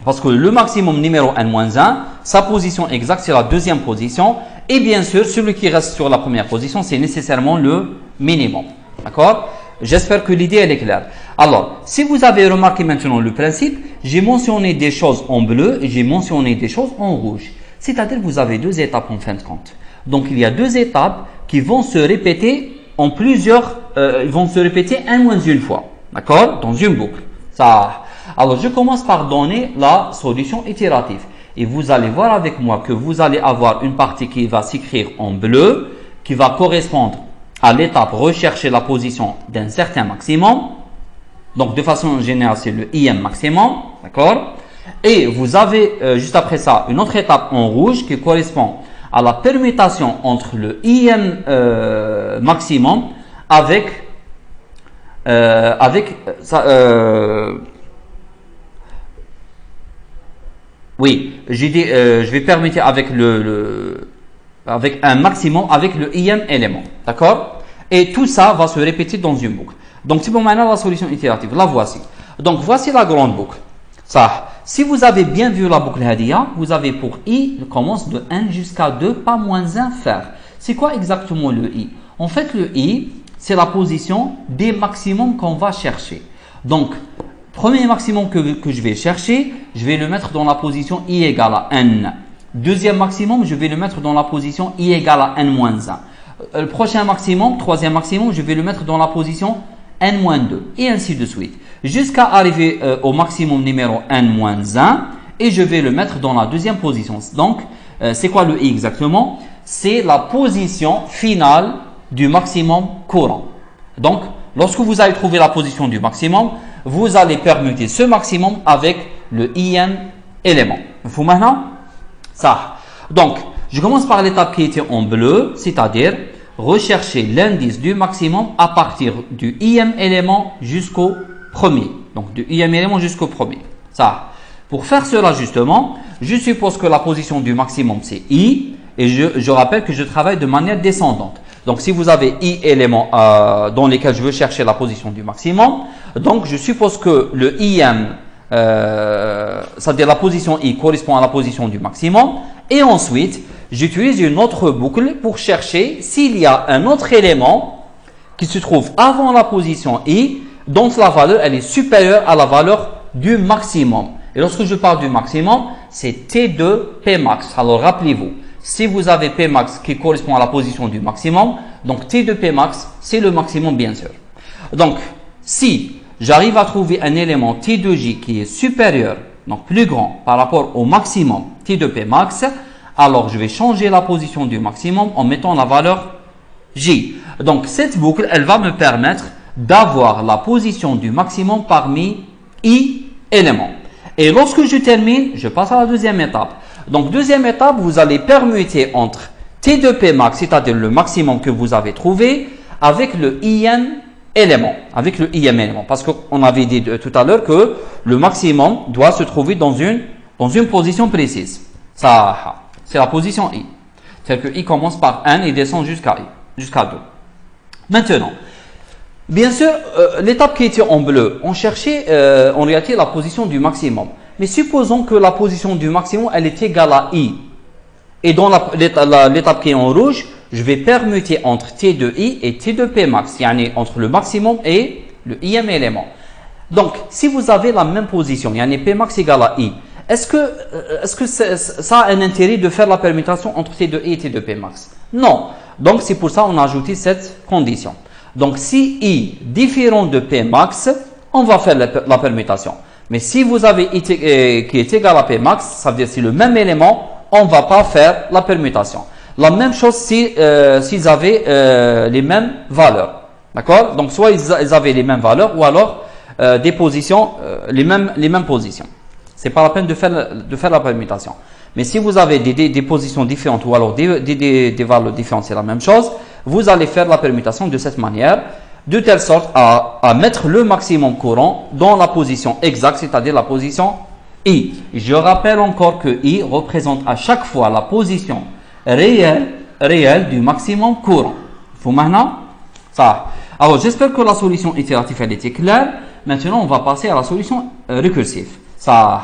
parce que le maximum numéro n-1, sa position exacte, c'est la deuxième position. Et bien sûr, celui qui reste sur la première position, c'est nécessairement le minimum. D'accord? J'espère que l'idée elle est claire. Alors, si vous avez remarqué maintenant le principe, j'ai mentionné des choses en bleu et j'ai mentionné des choses en rouge. C'est-à-dire que vous avez deux étapes en fin de compte. Donc, il y a deux étapes qui vont se répéter en plusieurs, ils vont se répéter une fois. D'accord? Dans une boucle. Ça. Alors, je commence par donner la solution itérative. Et vous allez voir avec moi que vous allez avoir une partie qui va s'écrire en bleu, qui va correspondre à l'étape rechercher la position d'un certain maximum. Donc, de façon générale, c'est le IM maximum. D'accord? Et vous avez, juste après ça, une autre étape en rouge qui correspond à la permutation entre le IM maximum avec oui, j'ai dit, je vais permettre avec avec un maximum avec le IM élément, d'accord? Et tout ça va se répéter dans une boucle. Donc, c'est bon maintenant la solution itérative. La voici. Donc, voici la grande boucle. Ça, si vous avez bien vu la boucle Hadia, vous avez pour I, il commence de 1 jusqu'à 2, pas moins 1 faire. C'est quoi exactement le I? En fait, le I, c'est la position des maximums qu'on va chercher. Donc, premier maximum que je vais chercher, je vais le mettre dans la position I égale à N. Deuxième maximum, je vais le mettre dans la position I égale à N-1. Le prochain maximum, troisième maximum, je vais le mettre dans la position N-2. Et ainsi de suite. Jusqu'à arriver au maximum numéro N-1. Et je vais le mettre dans la deuxième position. Donc, c'est quoi le I exactement? C'est la position finale du maximum courant. Donc, lorsque vous allez trouver la position du maximum, vous allez permuter ce maximum avec le IM élément. Vous maintenant? Ça. Donc, je commence par l'étape qui était en bleu, c'est-à-dire rechercher l'indice du maximum à partir du IM élément jusqu'au premier. Donc, du IM élément jusqu'au premier. Ça. Pour faire cela justement, je suppose que la position du maximum c'est I et je rappelle que je travaille de manière descendante. Donc, si vous avez I éléments dans lesquels je veux chercher la position du maximum, donc je suppose que le IM, c'est-à-dire la position I correspond à la position du maximum. Et ensuite, j'utilise une autre boucle pour chercher s'il y a un autre élément qui se trouve avant la position I, dont la valeur elle est supérieure à la valeur du maximum. Et lorsque je parle du maximum, c'est T2 Pmax. Alors, rappelez-vous. Si vous avez Pmax qui correspond à la position du maximum, donc T2 Pmax, c'est le maximum bien sûr. Donc, si j'arrive à trouver un élément T2J qui est supérieur, donc plus grand par rapport au maximum T2 Pmax, alors je vais changer la position du maximum en mettant la valeur J. Donc, cette boucle, elle va me permettre d'avoir la position du maximum parmi I éléments. Et lorsque je termine, je passe à la deuxième étape. Donc, deuxième étape, vous allez permuter entre T2P max, c'est-à-dire le maximum que vous avez trouvé, avec le IM élément. Avec le IM élément. Parce qu'on avait dit tout à l'heure que le maximum doit se trouver dans une position précise. Ça, c'est la position I. C'est-à-dire que I commence par 1 et descend jusqu'à 2. Maintenant, bien sûr, l'étape qui était en bleu, on cherchait en réalité la position du maximum. Mais supposons que la position du maximum, elle est égale à I. Et dans l'étape qui est en rouge, je vais permuter entre T2I et T2P max. Yani entre le maximum et le IM élément. Donc, si vous avez la même position, yani P max égale à I, est-ce que ça a un intérêt de faire la permutation entre T2I et T2P max? Non. Donc, c'est pour ça qu'on a ajouté cette condition. Donc, si I différent de P max, on va faire la permutation. Mais si vous avez I qui est égal à P max, ça veut dire que c'est le même élément, on ne va pas faire la permutation. La même chose s'ils avaient les mêmes valeurs. D'accord? Donc, soit ils avaient les mêmes valeurs ou alors des positions, les mêmes positions. Ce n'est pas la peine de faire la permutation. Mais si vous avez des positions différentes ou alors des valeurs différentes, c'est la même chose, vous allez faire la permutation de cette manière, de telle sorte à mettre le maximum courant dans la position exacte, c'est-à-dire la position I. Je rappelle encore que I représente à chaque fois la position réelle du maximum courant. Faut maintenant ça. Alors, j'espère que la solution itérative elle était claire. Maintenant, on va passer à la solution récursive. Ça.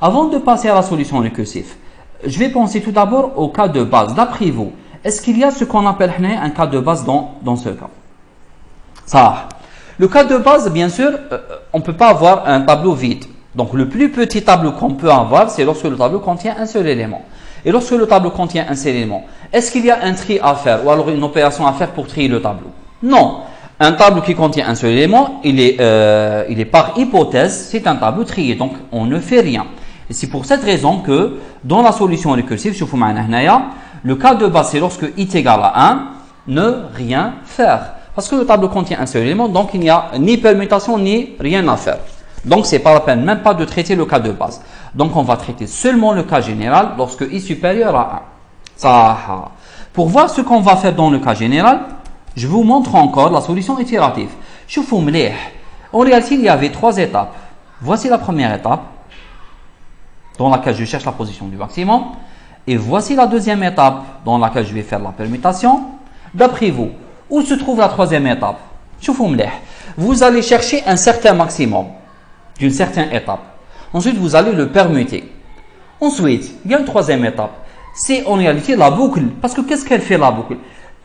Avant de passer à la solution récursive, je vais penser tout d'abord au cas de base. D'après vous, est-ce qu'il y a ce qu'on appelle un cas de base dans ce cas? Ça. Le cas de base, bien sûr, on ne peut pas avoir un tableau vide. Donc, le plus petit tableau qu'on peut avoir, c'est lorsque le tableau contient un seul élément. Et lorsque le tableau contient un seul élément, est-ce qu'il y a un tri à faire ou alors une opération à faire pour trier le tableau? Non. Un tableau qui contient un seul élément, il est par hypothèse, c'est un tableau trié, donc on ne fait rien. Et c'est pour cette raison que dans la solution récursive, le cas de base, c'est lorsque i est égal à 1, ne rien faire. Parce que le tableau contient un seul élément, donc il n'y a ni permutation ni rien à faire. Donc c'est pas la peine, même pas de traiter le cas de base. Donc on va traiter seulement le cas général lorsque i est supérieur à 1. Ça. Pour voir ce qu'on va faire dans le cas général, je vous montre encore la solution itérative. En réalité, il y avait 3 étapes. Voici la première étape, dans laquelle je cherche la position du maximum. Et voici la deuxième étape, dans laquelle je vais faire la permutation. D'après vous, où se trouve la troisième étape? Vous allez chercher un certain maximum d'une certaine étape. Ensuite, vous allez le permuter. Ensuite, il y a une troisième étape. C'est en réalité la boucle. Parce que qu'est-ce qu'elle fait la boucle?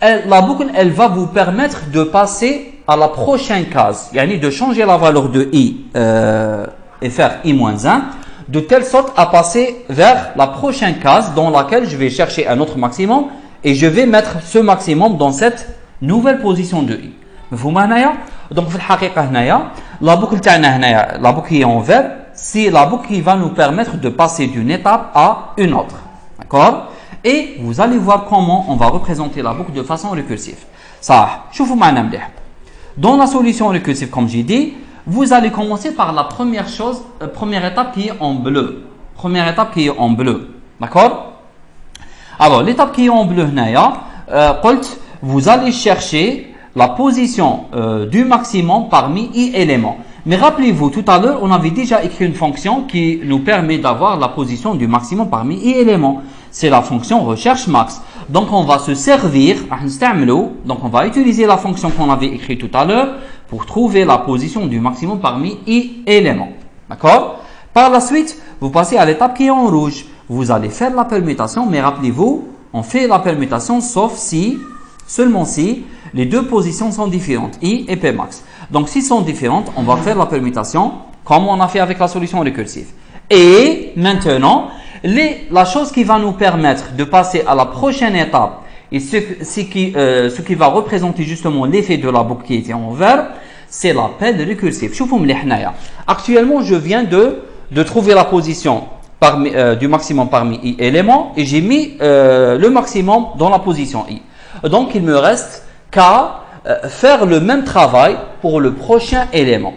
La boucle, elle va vous permettre de passer à la prochaine case. Yani de changer la valeur de i et faire i-1, de telle sorte à passer vers la prochaine case dans laquelle je vais chercher un autre maximum et je vais mettre ce maximum dans cette nouvelle position de i. Donc, la boucle qui est en vert, c'est la boucle qui va nous permettre de passer d'une étape à une autre. D'accord? Et vous allez voir comment on va représenter la boucle de façon récursive. Ça, dans la solution récursive, comme j'ai dit, vous allez commencer par la première étape qui est en bleu. Première étape qui est en bleu. D'accord? Alors, l'étape qui est en bleu, vous allez chercher la position du maximum parmi i éléments. Mais rappelez-vous, tout à l'heure, on avait déjà écrit une fonction qui nous permet d'avoir la position du maximum parmi i éléments. C'est la fonction recherche max. Donc, on va se servir, donc on va utiliser la fonction qu'on avait écrite tout à l'heure pour trouver la position du maximum parmi i éléments. D'accord? Par la suite, vous passez à l'étape qui est en rouge. Vous allez faire la permutation, mais rappelez-vous, on fait la permutation sauf si, seulement si, les deux positions sont différentes, i et p max. Donc, s'ils sont différentes, on va faire la permutation comme on a fait avec la solution récursive. Et maintenant, la chose qui va nous permettre de passer à la prochaine étape, et ce qui va représenter justement l'effet de la boucle qui était en vert, c'est l'appel récursif. Actuellement, je viens de trouver la position du maximum parmi i éléments et j'ai mis le maximum dans la position i. Donc, il me reste qu'à faire le même travail pour le prochain élément,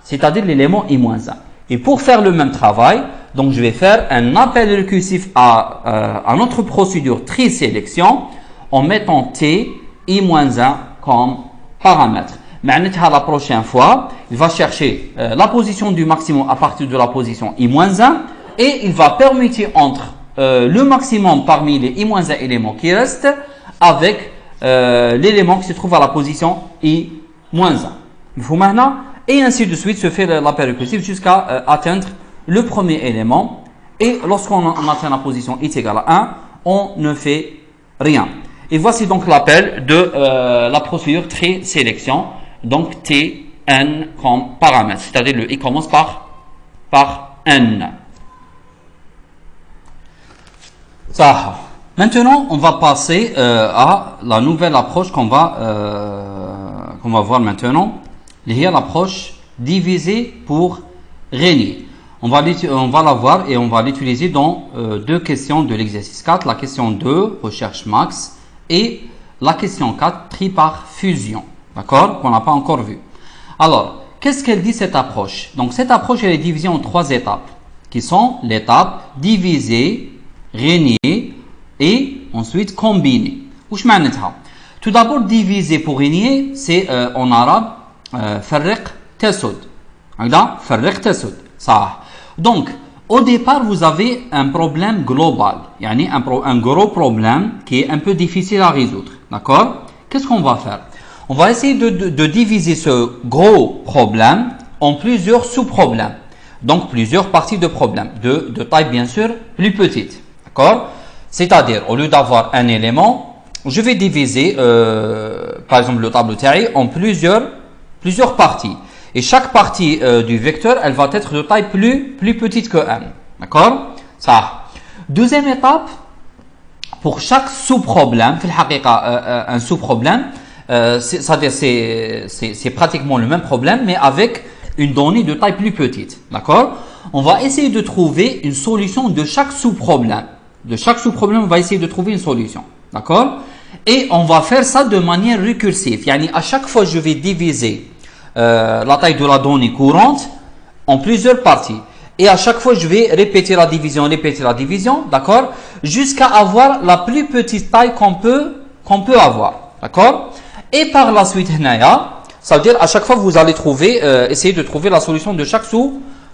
c'est-à-dire l'élément i-1. Et pour faire le même travail, donc je vais faire un appel récursif à notre procédure tri-sélection en mettant t, i-1 comme paramètre. Maintenant, la prochaine fois, il va chercher la position du maximum à partir de la position i-1 et il va permuter entre le maximum parmi les i-1 éléments qui restent avec l'élément qui se trouve à la position i-1. Et ainsi de suite se fait l'appel récursif jusqu'à atteindre le premier élément. Et lorsqu'on atteint la position i est égal à 1, on ne fait rien. Et voici donc l'appel de la procédure tri-sélection. Donc tn comme paramètre, c'est-à-dire le i commence par n. Ça. Maintenant, on va passer à la nouvelle approche qu'on va voir maintenant. Il y a l'approche diviser pour régner. On va la voir et on va l'utiliser dans deux questions de l'exercice 4. La question 2, recherche max, et la question 4, tri par fusion. D'accord? Qu'on n'a pas encore vu. Alors, qu'est-ce qu'elle dit cette approche? Donc, cette approche, elle est divisée en 3 étapes, qui sont l'étape diviser, régner, et ensuite combiner. Tout d'abord, diviser pour régner, c'est en arabe فرق تسد. فرق تسد. Ça. Donc, au départ, vous avez un problème global, un gros problème qui est un peu difficile à résoudre. D'accord? Qu'est-ce qu'on va faire? On va essayer de diviser ce gros problème en plusieurs sous-problèmes. Donc, plusieurs parties de problème, de taille bien sûr plus petite. D'accord? C'est-à-dire, au lieu d'avoir un élément, je vais diviser, par exemple, le tableau TRI en plusieurs parties. Et chaque partie du vecteur, elle va être de taille plus petite que n. D'accord? Ça. Deuxième étape, pour chaque sous-problème, un sous-problème, C'est-à-dire c'est pratiquement le même problème, mais avec une donnée de taille plus petite. D'accord? On va essayer de trouver une solution de chaque sous-problème. De chaque sous-problème, on va essayer de trouver une solution. D'accord? Et on va faire ça de manière récursive. Yani à chaque fois, je vais diviser la taille de la donnée courante en plusieurs parties. Et à chaque fois, je vais répéter la division, d'accord? Jusqu'à avoir la plus petite taille qu'on peut avoir. D'accord? Et par la suite, ça veut dire à chaque fois, vous allez essayer de trouver la solution de chaque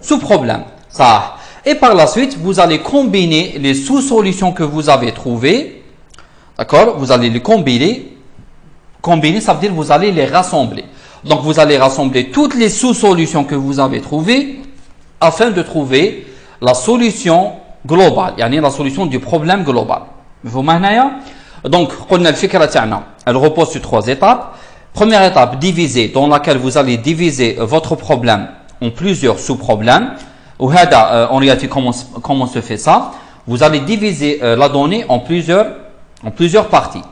sous-problème. Ça. Et par la suite, vous allez combiner les sous-solutions que vous avez trouvées. D'accord? Vous allez les combiner. Combiner, ça veut dire vous allez les rassembler. Donc, vous allez rassembler toutes les sous-solutions que vous avez trouvées afin de trouver la solution globale. Yani la solution du problème global. Vous m'avez? Donc, elle repose sur 3 étapes. Première étape, diviser, dans laquelle vous allez diviser votre problème en plusieurs sous-problèmes. En réalité, comment se fait ça? Vous allez diviser la donnée en plusieurs parties.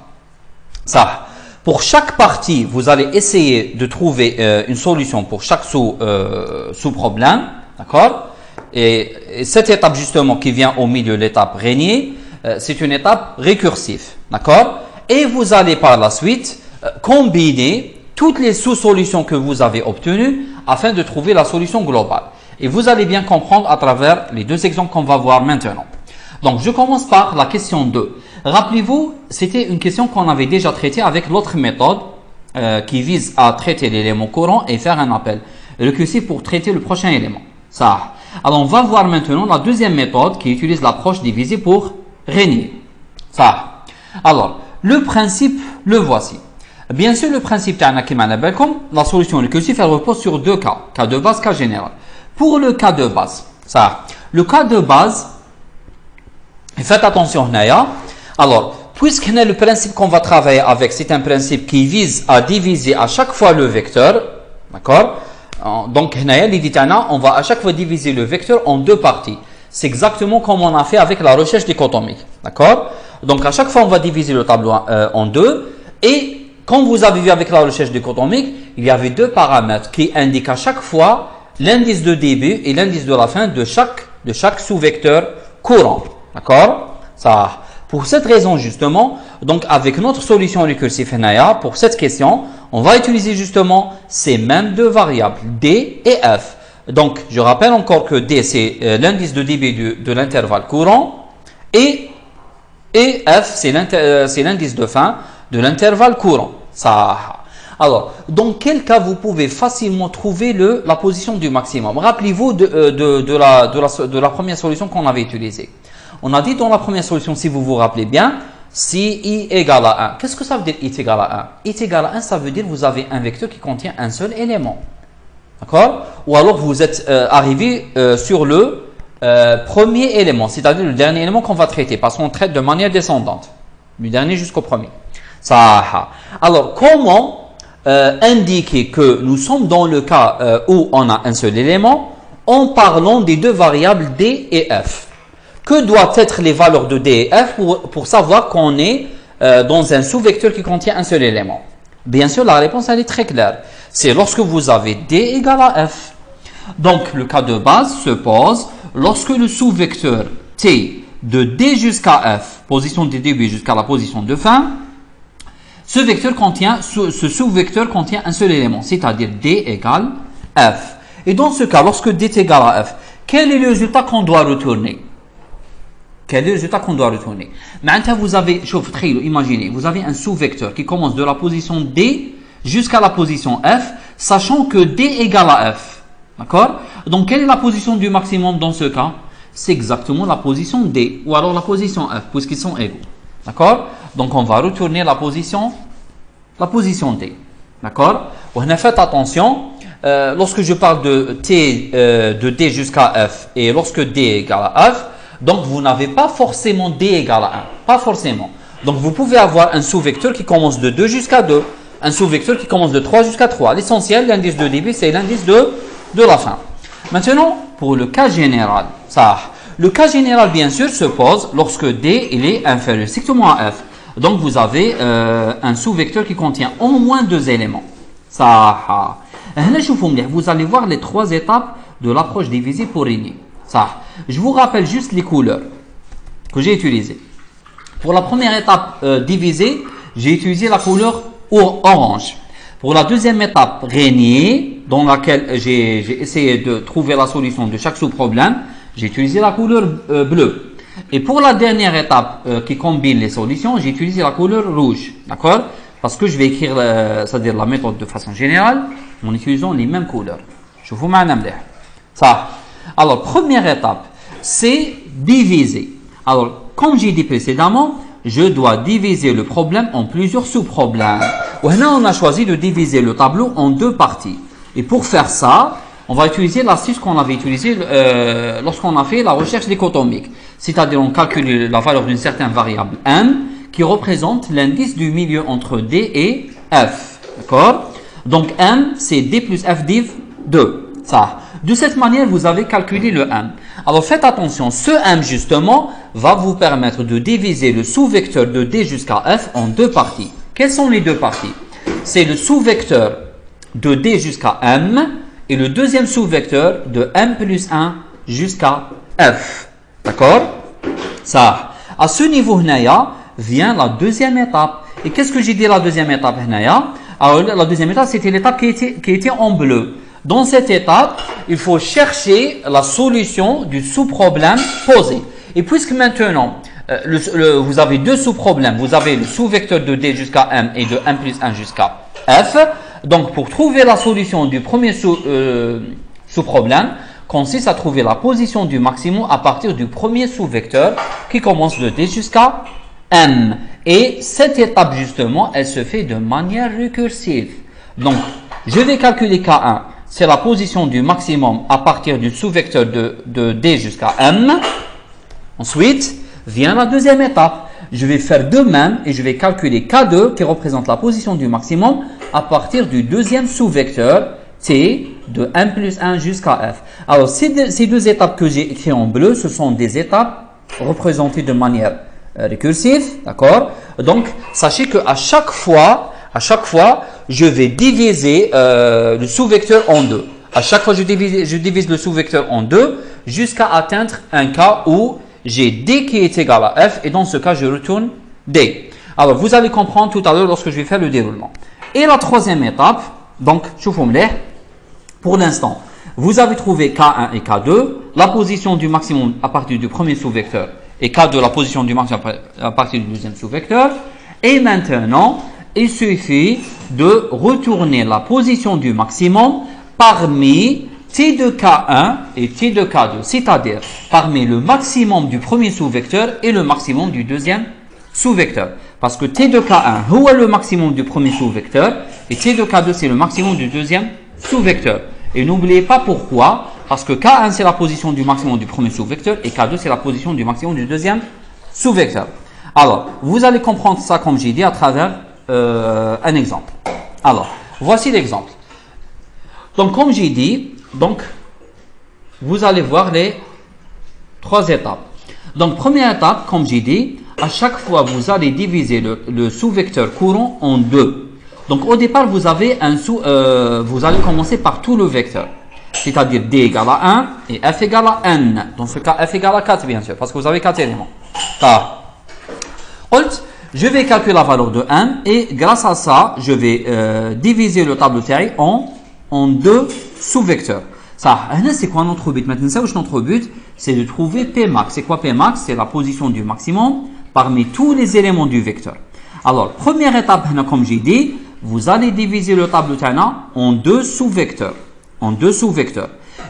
Ça. Pour chaque partie, vous allez essayer de trouver une solution pour chaque sous-problème. D'accord? Et cette étape, justement, qui vient au milieu de l'étape Régnier, c'est une étape récursive. D'accord? Et vous allez par la suite combiner toutes les sous-solutions que vous avez obtenues afin de trouver la solution globale. Et vous allez bien comprendre à travers les 2 exemples qu'on va voir maintenant. Donc, je commence par la question 2. Rappelez-vous, c'était une question qu'on avait déjà traitée avec l'autre méthode qui vise à traiter l'élément courant et faire un appel récursif pour traiter le prochain élément. Ça. Alors, on va voir maintenant la deuxième méthode qui utilise l'approche divisée pour régner. Ça. Alors, le principe, le voici. Bien sûr, le principe, la solution récursive, elle repose sur 2 cas. Cas de base, cas général. Pour le cas de base, ça. Le cas de base, faites attention, Naya. Alors, puisque le principe qu'on va travailler avec, c'est un principe qui vise à diviser à chaque fois le vecteur, d'accord? Donc, on va à chaque fois diviser le vecteur en 2 parties. C'est exactement comme on a fait avec la recherche dichotomique, d'accord? Donc, à chaque fois, on va diviser le tableau en 2. Et, comme vous avez vu avec la recherche dichotomique, il y avait 2 paramètres qui indiquent à chaque fois l'indice de début et l'indice de la fin de chaque sous-vecteur courant, d'accord? Ça. Pour cette raison, justement, donc avec notre solution récursive Naya, pour cette question, on va utiliser justement ces mêmes 2 variables, D et F. Donc, je rappelle encore que D, c'est l'indice de début de l'intervalle courant et F, c'est l'indice de fin de l'intervalle courant. Ça. Alors, dans quel cas vous pouvez facilement trouver la position du maximum? Rappelez-vous de la première solution qu'on avait utilisée. On a dit dans la première solution, si vous vous rappelez bien, si i égale à 1. Qu'est-ce que ça veut dire i égale à 1? I égale à 1, ça veut dire que vous avez un vecteur qui contient un seul élément. D'accord? Ou alors vous êtes arrivé sur le premier élément, c'est-à-dire le dernier élément qu'on va traiter, parce qu'on traite de manière descendante. Du dernier jusqu'au premier. Ça. Alors, comment indiquer que nous sommes dans le cas où on a un seul élément en parlant des 2 variables D et F? Que doivent être les valeurs de D et F pour savoir qu'on est dans un sous-vecteur qui contient un seul élément? Bien sûr, la réponse elle est très claire. C'est lorsque vous avez D égale à F. Donc, le cas de base se pose lorsque le sous-vecteur T de D jusqu'à F, position de début jusqu'à la position de fin, ce sous-vecteur contient un seul élément, c'est-à-dire D égale F. Et dans ce cas, lorsque D est égal à F, quel est le résultat qu'on doit retourner? Quel est le résultat qu'on doit retourner? Maintenant, vous avez, imaginez, vous avez un sous-vecteur qui commence de la position D jusqu'à la position F, sachant que D égale à F. D'accord? Donc, quelle est la position du maximum dans ce cas? C'est exactement la position D, ou alors la position F, puisqu'ils sont égaux. D'accord? Donc, on va retourner la position D. D'accord? Faites attention, lorsque je parle de T de D jusqu'à F, et lorsque D égale à F, donc, vous n'avez pas forcément D égale à 1. Pas forcément. Donc, vous pouvez avoir un sous-vecteur qui commence de 2 jusqu'à 2. Un sous-vecteur qui commence de 3 jusqu'à 3. L'essentiel, l'indice de début, c'est l'indice de la fin. Maintenant, pour le cas général, le cas général, bien sûr, se pose lorsque D il est inférieur strictement à F. Donc vous avez un sous-vecteur qui contient au moins deux éléments. Ça. Vous allez voir les trois étapes de l'approche divisée pour régner. Ça. Je vous rappelle juste les couleurs que j'ai utilisées. Pour la première étape divisée, j'ai utilisé la couleur orange. Pour la deuxième étape régner, dans laquelle j'ai essayé de trouver la solution de chaque sous-problème, j'ai utilisé la couleur bleue. Et pour la dernière étape qui combine les solutions, j'ai utilisé la couleur rouge. D'accord? Parce que je vais écrire c'est-à-dire la méthode de façon générale en utilisant les mêmes couleurs. Je vous mets un ça. Alors, première étape, c'est diviser. Alors, comme j'ai dit précédemment, je dois diviser le problème en plusieurs sous-problèmes. Là, on a choisi de diviser le tableau en deux parties. Et pour faire ça, on va utiliser l'astuce qu'on avait utilisée lorsqu'on a fait la recherche dichotomique. C'est-à-dire, on calcule la valeur d'une certaine variable m qui représente l'indice du milieu entre d et f. D'accord? Donc, m, c'est d plus f div 2. Ça. De cette manière, vous avez calculé le m. Alors, faites attention. Ce m, justement, va vous permettre de diviser le sous-vecteur de d jusqu'à f en deux parties. Quelles sont les deux parties? C'est le sous-vecteur de d jusqu'à m et le deuxième sous-vecteur de m plus 1 jusqu'à f. D'accord? Ça. À ce niveau, vient la deuxième étape. Et qu'est-ce que j'ai dit la deuxième étape, Alors, la deuxième étape, c'était l'étape qui était en bleu. Dans cette étape, il faut chercher la solution du sous-problème posé. Et puisque maintenant, vous avez deux sous-problèmes, vous avez le sous-vecteur de d jusqu'à m et de m plus 1 jusqu'à f. Donc, pour trouver la solution du premier sous-problème, consiste à trouver la position du maximum à partir du premier sous-vecteur qui commence de d jusqu'à m. Et cette étape, justement, elle se fait de manière récursive. Donc, je vais calculer K1. C'est la position du maximum à partir du sous-vecteur de d jusqu'à m. Ensuite, vient la deuxième étape. Je vais faire de même et je vais calculer K2 qui représente la position du maximum à partir du deuxième sous-vecteur t de m plus 1 jusqu'à f. Alors, ces deux étapes que j'ai écrites en bleu, ce sont des étapes représentées de manière récursive. D'accord? Donc, sachez qu'à chaque fois, je vais diviser le sous-vecteur en deux. À chaque fois, je divise le sous-vecteur en deux jusqu'à atteindre un cas où j'ai d qui est égal à f et dans ce cas, je retourne d. Alors, vous allez comprendre tout à l'heure lorsque je vais faire le déroulement. Et la troisième étape, donc, pour l'instant, vous avez trouvé K1 et K2, la position du maximum à partir du premier sous-vecteur et K2, la position du maximum à partir du deuxième sous-vecteur. Et maintenant, il suffit de retourner la position du maximum parmi T de K1 et T de K2, c'est-à-dire parmi le maximum du premier sous-vecteur et le maximum du deuxième sous-vecteur. Parce que T de K1 est le maximum du premier sous-vecteur et T de K2 c'est le maximum du deuxième sous-vecteur. Et n'oubliez pas pourquoi, parce que K1 c'est la position du maximum du premier sous-vecteur et K2 c'est la position du maximum du deuxième sous-vecteur. Alors, vous allez comprendre ça comme j'ai dit à travers un exemple. Alors, voici l'exemple. Donc, comme j'ai dit, vous allez voir les trois étapes. Donc, première étape, comme j'ai dit, à chaque fois, vous allez diviser le sous-vecteur courant en deux. Donc, au départ, vous allez commencer par tout le vecteur. C'est-à-dire d égale à 1 et f égale à n. Dans ce cas, f égale à 4, bien sûr, parce que vous avez 4 éléments. Je vais calculer la valeur de n et grâce à ça, je vais diviser le tableau de série en deux sous-vecteurs. Ça, c'est quoi notre but? Maintenant, notre but, c'est de trouver Pmax. C'est quoi Pmax? C'est la position du maximum parmi tous les éléments du vecteur. Alors, première étape, comme j'ai dit, vous allez diviser le tableau de série en deux sous-vecteurs.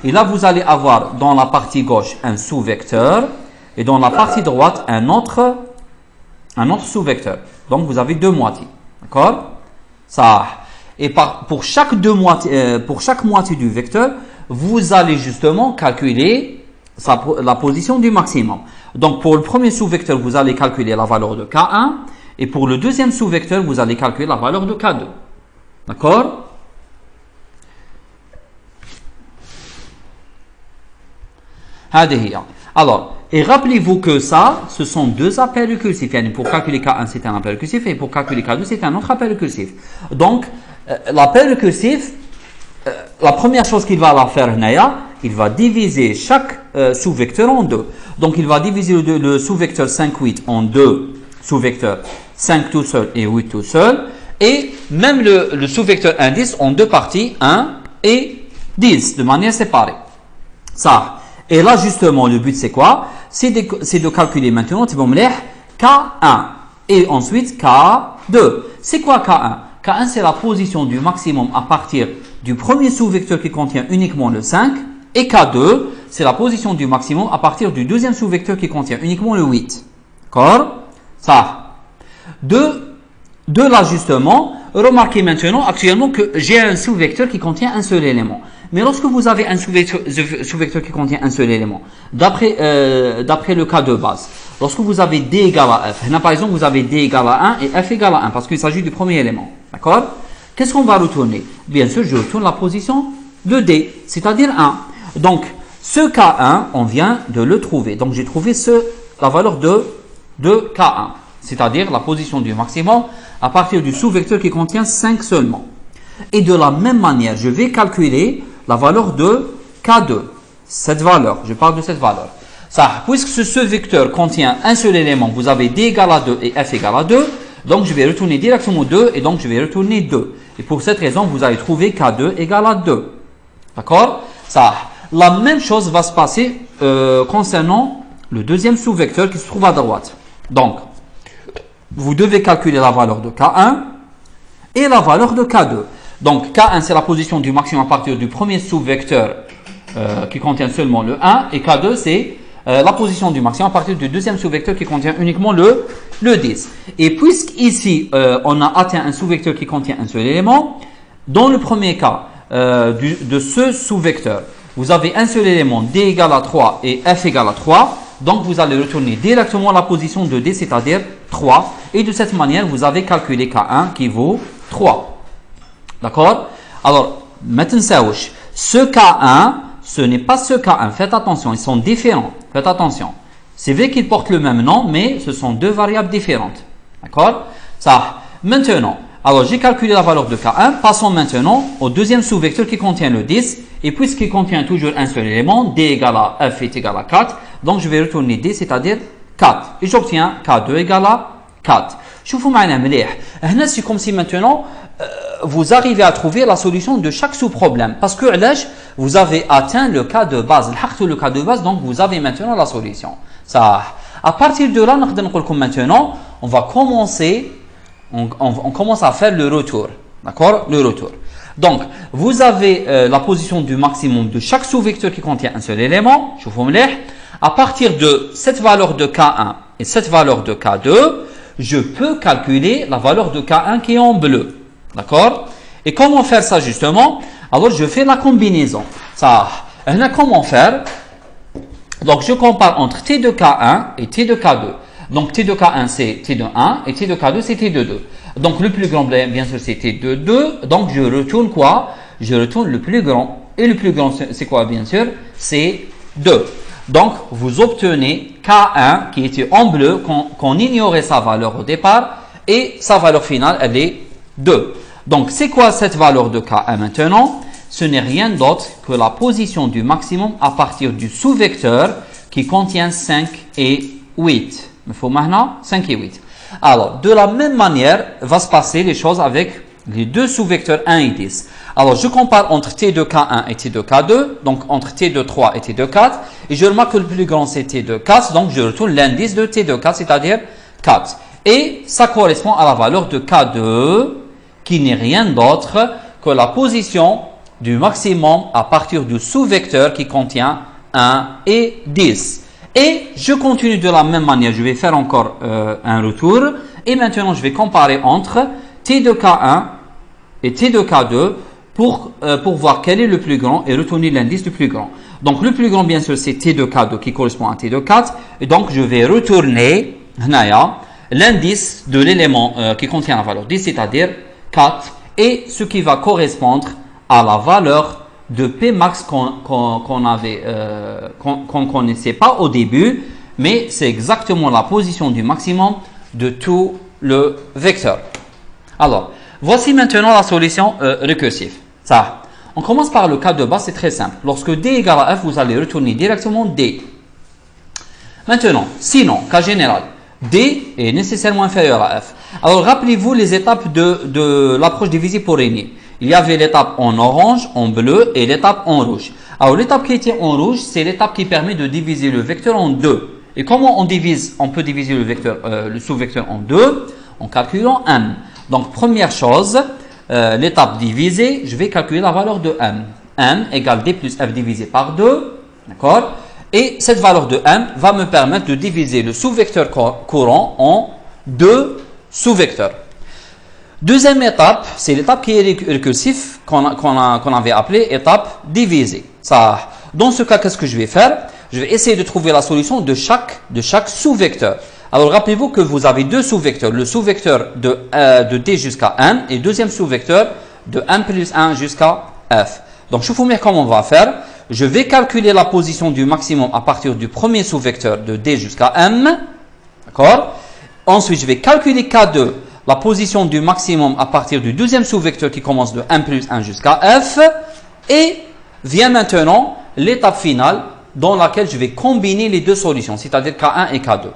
Et là, vous allez avoir dans la partie gauche un sous-vecteur et dans la partie droite un autre sous-vecteur. Donc, vous avez deux moitiés. D'accord? Ça. Et pour chaque moitié du vecteur, vous allez justement calculer la position du maximum. Donc, pour le premier sous-vecteur, vous allez calculer la valeur de K1. Et pour le deuxième sous-vecteur, vous allez calculer la valeur de K2. D'accord? Alors, Et rappelez-vous que ça, ce sont deux appels récursifs. Pour calculer K1, c'est un appel récursif et pour calculer K2, c'est un autre appel récursif. Donc, l'appel récursif, la première chose qu'il va la faire, il va diviser chaque sous-vecteur en deux. Donc, il va diviser le sous-vecteur 5, 8 en deux sous-vecteurs 5 tout seul et 8 tout seul. Et même le sous-vecteur indice en deux parties, 1 et 10, de manière séparée. Ça. Et là, justement, le but, c'est quoi? C'est de calculer maintenant, K1 et ensuite K2. C'est quoi K1? K1, c'est la position du maximum à partir du premier sous-vecteur qui contient uniquement le 5. Et K2, c'est la position du maximum à partir du deuxième sous-vecteur qui contient uniquement le 8. D'accord? Ça. De l'ajustement, remarquez maintenant actuellement que j'ai un sous-vecteur qui contient un seul élément. Mais lorsque vous avez un sous-vecteur qui contient un seul élément, d'après le cas de base, lorsque vous avez D égale à F, là par exemple vous avez D égale à 1 et F égale à 1 parce qu'il s'agit du premier élément. D'accord? Qu'est-ce qu'on va retourner? Bien sûr, je retourne la position de D, c'est-à-dire 1. Donc, ce K1, on vient de le trouver. Donc, j'ai trouvé la valeur de K1, c'est-à-dire la position du maximum à partir du sous-vecteur qui contient 5 seulement. Et de la même manière, je vais calculer la valeur de K2. Cette valeur, je parle de cette valeur. Ça, puisque ce vecteur contient un seul élément, vous avez D égale à 2 et F égale à 2. Donc, je vais retourner directement 2 et donc je vais retourner 2. Et pour cette raison, vous allez trouver K2 égale à 2. D'accord? Ça, la même chose va se passer concernant le deuxième sous-vecteur qui se trouve à droite. Donc, vous devez calculer la valeur de K1 et la valeur de K2. Donc, K1, c'est la position du maximum à partir du premier sous-vecteur qui contient seulement le 1. Et K2, c'est la position du maximum à partir du deuxième sous-vecteur qui contient uniquement le 10. Et puisqu'ici, on a atteint un sous-vecteur qui contient un seul élément, dans le premier cas de ce sous-vecteur, vous avez un seul élément, D égale à 3 et F égale à 3. Donc, vous allez retourner directement la position de D, c'est-à-dire 3. Et de cette manière, vous avez calculé K1 qui vaut 3. D'accord? Alors, maintenant, ce K1, ce n'est pas ce K1. Faites attention, ils sont différents. Faites attention. C'est vrai qu'ils portent le même nom, mais ce sont deux variables différentes. D'accord? Ça. Maintenant, alors j'ai calculé la valeur de K1. Passons maintenant au deuxième sous-vecteur qui contient le 10. Et puisqu'il contient toujours un seul élément, D égale à F est égal à 4. Donc, je vais retourner D, c'est-à-dire 4. Et j'obtiens K2 égale à 4. شوفوا معنا مليح. هنا c'est comme si maintenant vous arrivez à trouver la solution de chaque sous-problème. Parce que vous avez atteint le cas de base. Le cas de base, donc vous avez maintenant la solution. Ça, à partir de là, maintenant, on va commencer, on commence à faire le retour. D'accord? Le retour. Donc, vous avez la position du maximum de chaque sous-vecteur qui contient un seul élément. À partir de cette valeur de K1 et cette valeur de K2, je peux calculer la valeur de K1 qui est en bleu. D'accord? Et comment faire ça justement? Alors, je fais la combinaison. Ça, comment faire? Donc, je compare entre T de K1 et T de K2. Donc, T de K1, c'est T de 1 et T de K2, c'est T de 2. Donc, le plus grand, bien sûr, c'est T de 2. Donc, je retourne quoi? Je retourne le plus grand. Et le plus grand, c'est quoi, bien sûr? C'est 2. Donc, vous obtenez K1 qui était en bleu, qu'on ignorait sa valeur au départ. Et sa valeur finale, elle est 2. Donc, c'est quoi cette valeur de K1 maintenant? Ce n'est rien d'autre que la position du maximum à partir du sous-vecteur qui contient 5 et 8. Il faut maintenant 5 et 8. Alors, de la même manière, va se passer les choses avec les deux sous-vecteurs 1 et 10. Alors, je compare entre T de K1 et T de K2, donc entre T de 3 et T de 4, et je remarque que le plus grand c'est T de 4, donc je retourne l'indice de T de 4, c'est-à-dire 4. Et ça correspond à la valeur de K2, qui n'est rien d'autre que la position du maximum à partir du sous-vecteur qui contient 1 et 10. Et je continue de la même manière, je vais faire encore un retour. Et maintenant, je vais comparer entre T de K1 et T de K2 pour voir quel est le plus grand et retourner l'indice du plus grand. Donc, le plus grand, bien sûr, c'est T de K2 qui correspond à T de 4. Et donc, je vais retourner l'indice de l'élément qui contient la valeur 10, c'est-à-dire 4. Et ce qui va correspondre à la valeur de P max qu'on connaissait pas au début, mais c'est exactement la position du maximum de tout le vecteur. Alors, voici maintenant la solution récursive. Ça, on commence par le cas de base, c'est très simple. Lorsque d égale à f, vous allez retourner directement d. Maintenant, sinon, cas général, d est nécessairement inférieur à f. Alors, rappelez-vous les étapes de l'approche divisible pour régner. Il y avait l'étape en orange, en bleu et l'étape en rouge. Alors, l'étape qui était en rouge, c'est l'étape qui permet de diviser le vecteur en deux. Et comment on peut diviser le vecteur, le sous-vecteur en deux? En calculant m. Donc, première chose, l'étape divisée, je vais calculer la valeur de m. m égale d plus f divisé par 2. D'accord? Et cette valeur de m va me permettre de diviser le sous-vecteur courant en deux sous-vecteurs. Deuxième étape, c'est l'étape qui est récursive, qu'on avait appelée étape divisée. Ça, dans ce cas, qu'est-ce que je vais faire? Je vais essayer de trouver la solution de chaque sous-vecteur. Alors, rappelez-vous que vous avez deux sous-vecteurs. Le sous-vecteur de d jusqu'à n et deuxième sous-vecteur de n plus 1 jusqu'à f. Donc, je vous montre comment on va faire. Je vais calculer la position du maximum à partir du premier sous-vecteur de d jusqu'à m. D'accord? Ensuite, je vais calculer K2, la position du maximum à partir du deuxième sous-vecteur qui commence de n plus 1 jusqu'à f. Et vient maintenant l'étape finale dans laquelle je vais combiner les deux solutions, c'est-à-dire K1 et K2.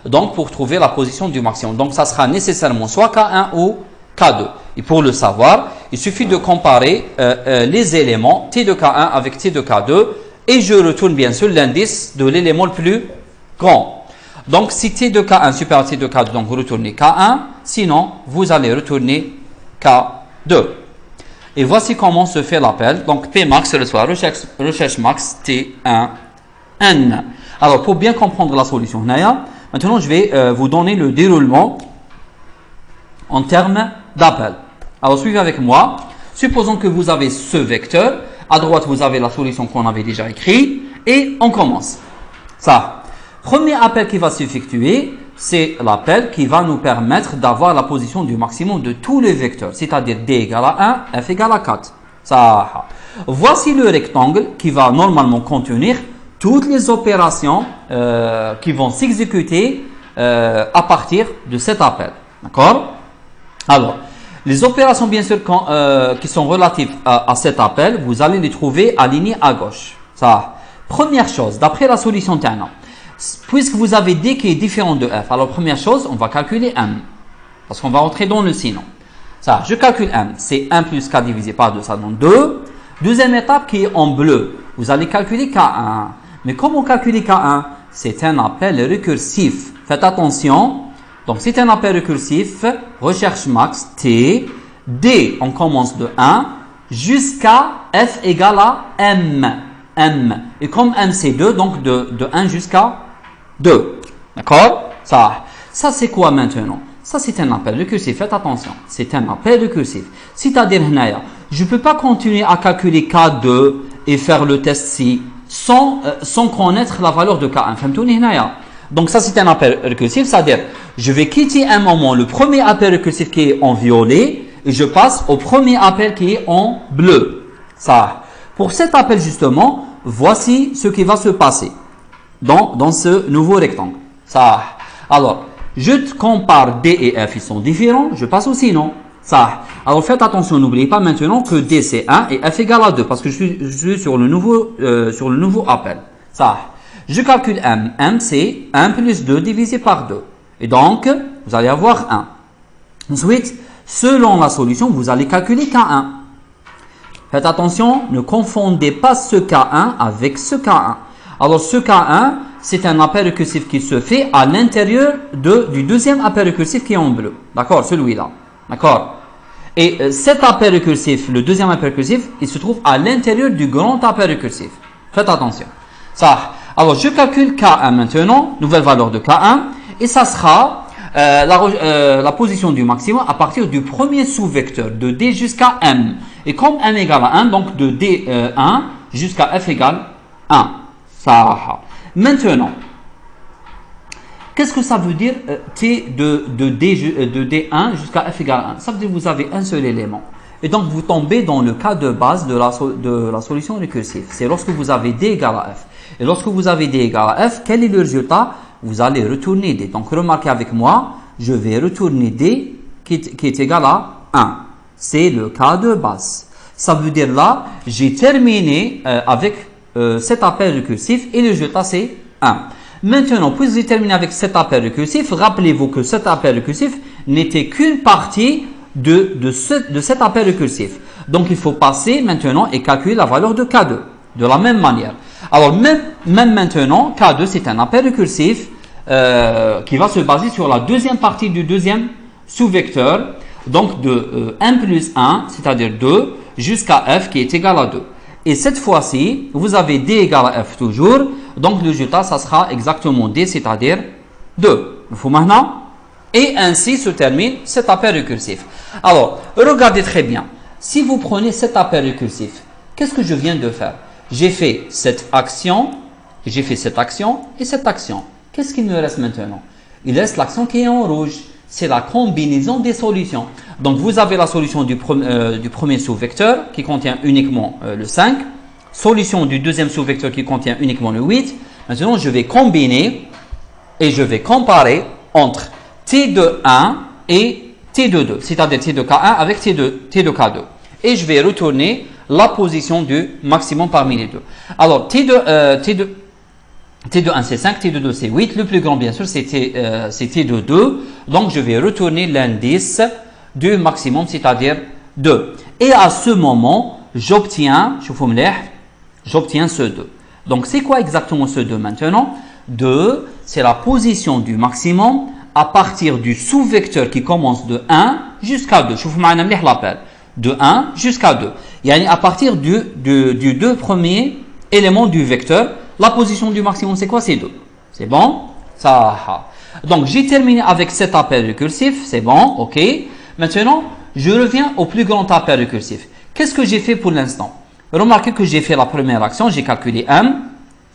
Donc, pour trouver la position du maximum. Donc, ça sera nécessairement soit K1 ou K2. Et pour le savoir, il suffit de comparer les éléments T de K1 avec T de K2 et je retourne bien sûr l'indice de l'élément le plus grand. Donc, si T de K1 supérieur à T de K2, donc vous retournez K1, sinon vous allez retourner K2. Et voici comment se fait l'appel. Donc, P max reçoit recherche max T1 N. Alors, pour bien comprendre la solution, maintenant je vais vous donner le déroulement en termes d'appel. Alors, suivez avec moi. Supposons que vous avez ce vecteur. À droite, vous avez la solution qu'on avait déjà écrite. Et on commence. Ça. Premier appel qui va s'effectuer, c'est l'appel qui va nous permettre d'avoir la position du maximum de tous les vecteurs. C'est-à-dire d égale à 1, f égale à 4. Ça. Voici le rectangle qui va normalement contenir toutes les opérations qui vont s'exécuter à partir de cet appel. D'accord? Alors, les opérations, bien sûr, qui sont relatives à cet appel, vous allez les trouver alignées à gauche. Ça. Première chose, d'après la solution Tana, puisque vous avez d qui est différent de f, alors première chose, on va calculer m. Parce qu'on va rentrer dans le sinon. Ça, je calcule m. C'est 1 plus k divisé par 2, ça donne 2. Deuxième étape qui est en bleu, vous allez calculer k1. Mais comment calculer K1? C'est un appel récursif. Faites attention. Donc, c'est un appel récursif. Recherche max T. D, on commence de 1 jusqu'à F égale à M. M. Et comme M, c'est 2, donc de 1 jusqu'à 2. D'accord? Ça c'est quoi maintenant? Ça, c'est un appel récursif. Faites attention. C'est un appel récursif. C'est-à-dire, je ne peux pas continuer à calculer K2 et faire le test si sans connaître la valeur de K1. Donc ça c'est un appel récursif, c'est-à-dire je vais quitter un moment le premier appel récursif qui est en violet et je passe au premier appel qui est en bleu. Ça. Pour cet appel justement, voici ce qui va se passer dans ce nouveau rectangle. Ça. Alors, je compare D et F, ils sont différents, je passe au sinon. Ça. Alors faites attention, n'oubliez pas maintenant que D c'est 1 et F égale à 2 parce que je suis sur le nouveau appel. Ça. Je calcule M. M c'est 1 plus 2 divisé par 2. Et donc, vous allez avoir 1. Ensuite, selon la solution, vous allez calculer K1. Faites attention, ne confondez pas ce K1 avec ce K1. Alors ce K1, c'est un appel récursif qui se fait à l'intérieur du deuxième appel récursif qui est en bleu. D'accord, celui-là. D'accord? Et cet appel récursif, le deuxième appel récursif, il se trouve à l'intérieur du grand appel récursif. Faites attention. Ça. Alors, je calcule K1 maintenant, nouvelle valeur de K1, et ça sera la position du maximum à partir du premier sous-vecteur de D jusqu'à M. Et comme M égale à 1, donc de D1 jusqu'à F égale 1. Ça. Maintenant, qu'est-ce que ça veut dire T de D1 jusqu'à F égale 1? Ça veut dire que vous avez un seul élément. Et donc, vous tombez dans le cas de base de la solution récursive. C'est lorsque vous avez D égale à F. Et lorsque vous avez D égale à F, quel est le résultat? vous allez retourner D. Donc, remarquez avec moi, je vais retourner D qui est égal à 1. C'est le cas de base. Ça veut dire là, j'ai terminé avec cet appel récursif et le résultat c'est 1. Maintenant, puisque j'ai terminé avec cet appel récursif, rappelez-vous que cet appel récursif n'était qu'une partie de cet appel récursif. Donc, il faut passer maintenant et calculer la valeur de K2 de la même manière. Alors, même maintenant, K2 c'est un appel récursif qui va se baser sur la deuxième partie du deuxième sous-vecteur. Donc, de 1 plus 1, c'est-à-dire 2, jusqu'à f qui est égal à 2. Et cette fois-ci, vous avez d égale à f toujours. Donc, le résultat, ça sera exactement d, c'est-à-dire 2. Vous voyez maintenant? Et ainsi se termine cet appel récursif. Alors, regardez très bien. Si vous prenez cet appel récursif, qu'est-ce que je viens de faire? J'ai fait cette action et cette action. Qu'est-ce qu'il me reste maintenant? Il reste l'action qui est en rouge. C'est la combinaison des solutions. Donc, vous avez la solution du premier sous-vecteur qui contient uniquement le 5. Solution du deuxième sous-vecteur qui contient uniquement le 8. Maintenant, je vais combiner et je vais comparer entre T de 1 et T de 2. C'est-à-dire T de K1 avec T de K2. Et je vais retourner la position du maximum parmi les deux. Alors, T de 1 c'est 5, T de 2 c'est 8. Le plus grand, bien sûr, c'est T de 2. Donc, je vais retourner l'indice du maximum, c'est-à-dire 2. Et à ce moment, j'obtiens ce 2. Donc, c'est quoi exactement ce 2 maintenant? 2, c'est la position du maximum à partir du sous-vecteur qui commence de 1 jusqu'à 2. Je vous l'appelle. De 1 jusqu'à 2. Et à partir du deux premiers éléments du vecteur, la position du maximum, c'est quoi? C'est 2. C'est bon? Ça. Donc, j'ai terminé avec cet appel récursif. C'est bon? OK. Maintenant, je reviens au plus grand appel récursif. Qu'est-ce que j'ai fait pour l'instant? Remarquez que j'ai fait la première action. J'ai calculé M.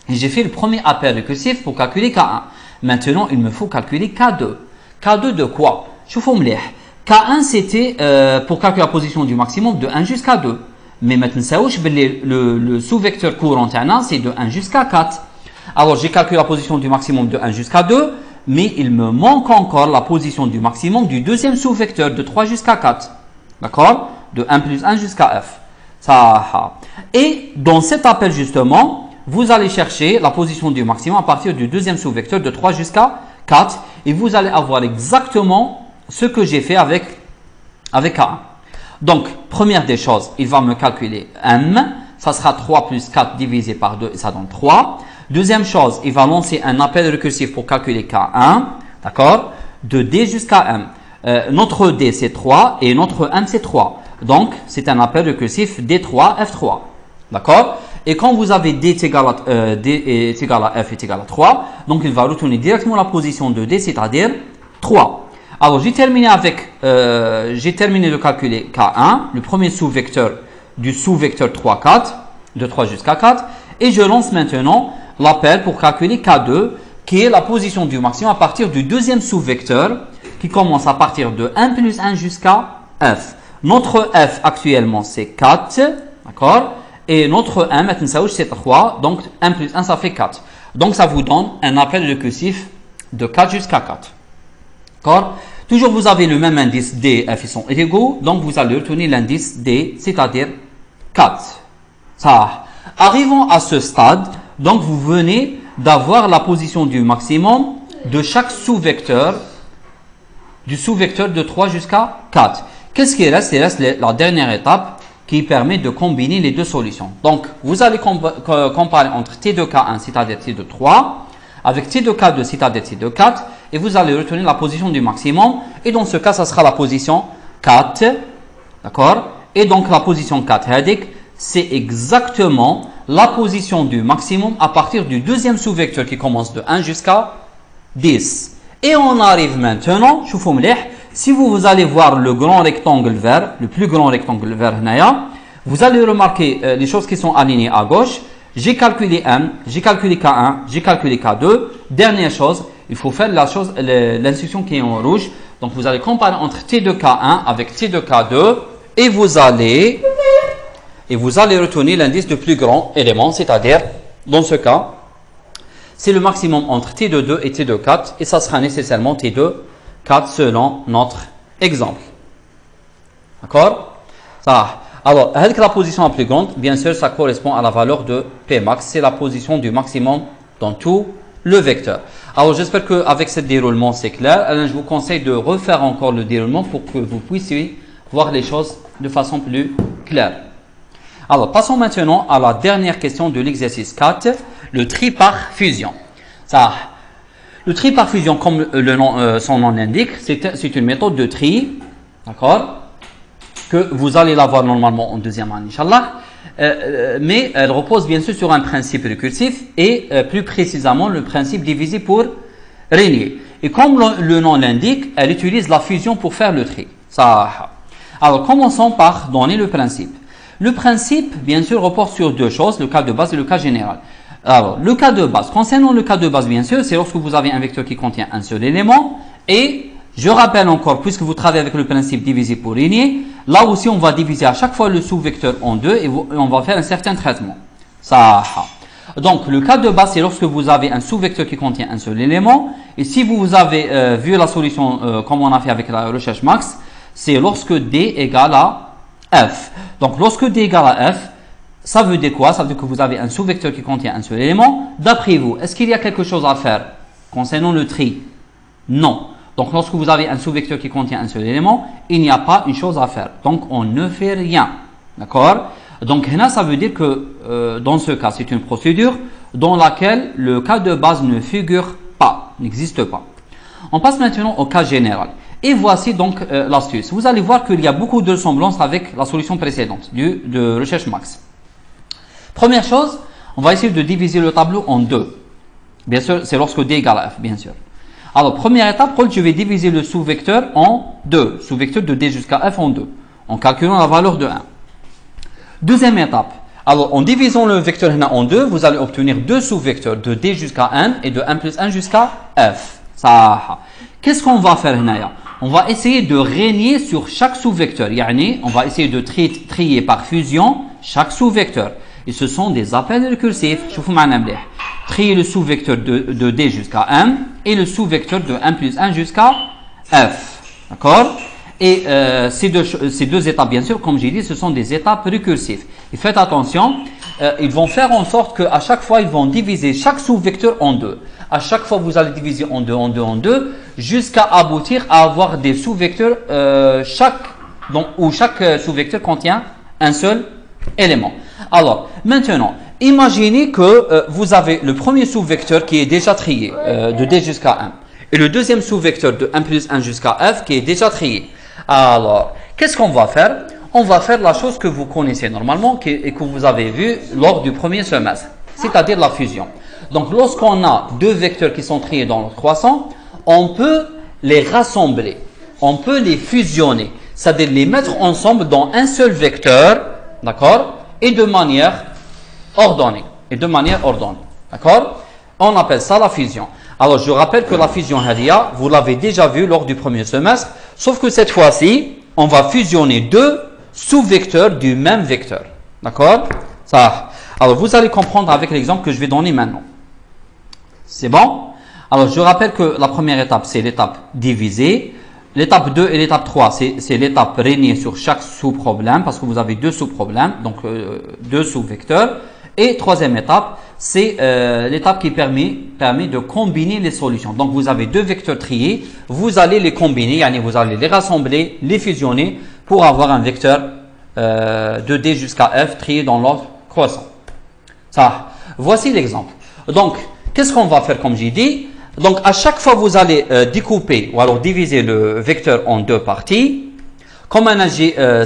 Et j'ai fait le premier appel récursif pour calculer K1. Maintenant, il me faut calculer K2. K2 de quoi? Je vous montre. K1, c'était pour calculer la position du maximum de 1 jusqu'à 2. Mais maintenant, le sous-vecteur courant c'est de 1 jusqu'à 4. Alors, j'ai calculé la position du maximum de 1 jusqu'à 2, mais il me manque encore la position du maximum du deuxième sous-vecteur de 3 jusqu'à 4. D'accord? De 1 plus 1 jusqu'à f. Ça. Et dans cet appel, justement, vous allez chercher la position du maximum à partir du deuxième sous-vecteur de 3 jusqu'à 4. Et vous allez avoir exactement ce que j'ai fait avec K1. Donc, première des choses, il va me calculer M. Ça sera 3 plus 4 divisé par 2, et ça donne 3. Deuxième chose, il va lancer un appel récursif pour calculer K1. D'accord? De D jusqu'à M. Notre D, c'est 3 et notre M, c'est 3. Donc, c'est un appel récursif D3, F3. D'accord? Et quand vous avez D est égal à F est égal à 3, donc il va retourner directement la position de D, c'est-à-dire 3. Alors, j'ai terminé de calculer K1, le premier sous-vecteur du sous-vecteur 3, 4, de 3 jusqu'à 4, et je lance maintenant l'appel pour calculer K2, qui est la position du maximum à partir du deuxième sous-vecteur, qui commence à partir de 1 plus 1 jusqu'à F. Notre F actuellement, c'est 4, d'accord? Et notre 1, maintenant, c'est 3, donc 1 plus 1, ça fait 4. Donc, ça vous donne un appel récursif de 4 jusqu'à 4. D'accord? Toujours, vous avez le même indice D et F, ils sont égaux. Donc, vous allez retourner l'indice D, c'est-à-dire 4. Ça. Arrivons à ce stade. Donc, vous venez d'avoir la position du maximum de chaque sous-vecteur, du sous-vecteur de 3 jusqu'à 4. Qu'est-ce qui reste? Il reste la dernière étape qui permet de combiner les deux solutions. Donc, vous allez comparer entre T de K1, c'est-à-dire T de 3, avec T de K2, c'est-à-dire T de 4, et vous allez retenir la position du maximum. Et dans ce cas, ça sera la position 4. D'accord? Et donc, la position 4, c'est exactement la position du maximum à partir du deuxième sous-vecteur qui commence de 1 jusqu'à 10. Et on arrive maintenant, si vous allez voir le grand rectangle vert, le plus grand rectangle vert, vous allez remarquer les choses qui sont alignées à gauche. J'ai calculé M, j'ai calculé K1, j'ai calculé K2. Dernière chose, il faut faire l'instruction qui est en rouge. Donc, vous allez comparer entre T de K1 avec T de K2 et vous allez retourner l'indice du plus grand élément, c'est-à-dire, dans ce cas, c'est le maximum entre t de 2 et t de 4 et ça sera nécessairement t de 4 selon notre exemple. D'accord? Ça. Alors, avec la position la plus grande, bien sûr, ça correspond à la valeur de P max. C'est la position du maximum dans tout le vecteur. Alors, j'espère qu'avec ce déroulement, c'est clair. Alors, je vous conseille de refaire encore le déroulement pour que vous puissiez voir les choses de façon plus claire. Alors, passons maintenant à la dernière question de l'exercice 4, le tri par fusion. Ça, le tri par fusion, comme le nom, son nom l'indique, c'est une méthode de tri, d'accord, que vous allez la voir normalement en deuxième année, Inch'Allah, mais elle repose bien sûr sur un principe récursif et plus précisément le principe divisé pour régner. Et comme le nom l'indique, elle utilise la fusion pour faire le tri. Ça. Alors, commençons par donner le principe. Le principe, bien sûr, repose sur deux choses, le cas de base et le cas général. Alors, le cas de base. Concernant le cas de base, bien sûr, c'est lorsque vous avez un vecteur qui contient un seul élément. Et, je rappelle encore, puisque vous travaillez avec le principe divisé pour régner, là aussi, on va diviser à chaque fois le sous-vecteur en deux et on va faire un certain traitement. Ça. Donc, le cas de base, c'est lorsque vous avez un sous-vecteur qui contient un seul élément. Et si vous avez vu la solution comme on a fait avec la recherche max, c'est lorsque D égale à F. Donc, lorsque D égale à F, ça veut dire quoi? Ça veut dire que vous avez un sous-vecteur qui contient un seul élément. D'après vous, est-ce qu'il y a quelque chose à faire concernant le tri? Non. Donc, lorsque vous avez un sous-vecteur qui contient un seul élément, il n'y a pas une chose à faire. Donc, on ne fait rien. D'accord? Donc, là, ça veut dire que dans ce cas, c'est une procédure dans laquelle le cas de base ne figure pas, n'existe pas. On passe maintenant au cas général. Et voici donc l'astuce. Vous allez voir qu'il y a beaucoup de ressemblances avec la solution précédente de recherche max. Première chose, on va essayer de diviser le tableau en deux. Bien sûr, c'est lorsque D égale à F, bien sûr. Alors, première étape, je vais diviser le sous-vecteur en deux. Sous-vecteur de D jusqu'à F en deux, en calculant la valeur de 1. Deuxième étape. Alors, en divisant le vecteur en deux, vous allez obtenir deux sous-vecteurs de D jusqu'à 1 et de 1 plus 1 jusqu'à F. Ça. Qu'est-ce qu'on va faire, Naya? On va essayer de régner sur chaque sous-vecteur. On va essayer de trier par fusion chaque sous-vecteur. Et ce sont des appels récursifs. Trier le sous-vecteur de D jusqu'à 1 et le sous-vecteur de 1 plus 1 jusqu'à F. D'accord? Et ces deux étapes, bien sûr, comme j'ai dit, ce sont des étapes récursives. Et faites attention, ils vont faire en sorte qu'à chaque fois, ils vont diviser chaque sous-vecteur en deux. À chaque fois, vous allez diviser en deux, en deux, en deux, jusqu'à aboutir à avoir des sous-vecteurs, où chaque sous-vecteur contient un seul élément. Alors, maintenant, imaginez que vous avez le premier sous-vecteur qui est déjà trié, de D jusqu'à 1. Et le deuxième sous-vecteur de 1 plus 1 jusqu'à F qui est déjà trié. Alors, qu'est-ce qu'on va faire? On va faire la chose que vous connaissez normalement et que vous avez vu lors du premier semestre, c'est-à-dire la fusion. Donc, lorsqu'on a deux vecteurs qui sont triés dans l'ordre croissant, on peut les rassembler, on peut les fusionner, c'est-à-dire les mettre ensemble dans un seul vecteur, d'accord, et de manière ordonnée, d'accord? On appelle ça la fusion. Alors, je rappelle que la fusion Hadia, vous l'avez déjà vu lors du premier semestre, sauf que cette fois-ci, on va fusionner deux sous-vecteurs du même vecteur. D'accord? Ça. Alors, vous allez comprendre avec l'exemple que je vais donner maintenant. C'est bon? Alors, je rappelle que la première étape, c'est l'étape divisée. L'étape 2 et l'étape 3, c'est l'étape régner sur chaque sous-problème, parce que vous avez deux sous-problèmes, donc deux sous-vecteurs. Et troisième étape, c'est l'étape qui permet de combiner les solutions. Donc, vous avez deux vecteurs triés, vous allez les combiner, vous allez les rassembler, les fusionner pour avoir un vecteur de D jusqu'à F trié dans l'ordre croissant. Ça, voici l'exemple. Donc, qu'est-ce qu'on va faire comme j'ai dit? Donc, à chaque fois, vous allez découper ou alors diviser le vecteur en deux parties. Comme on a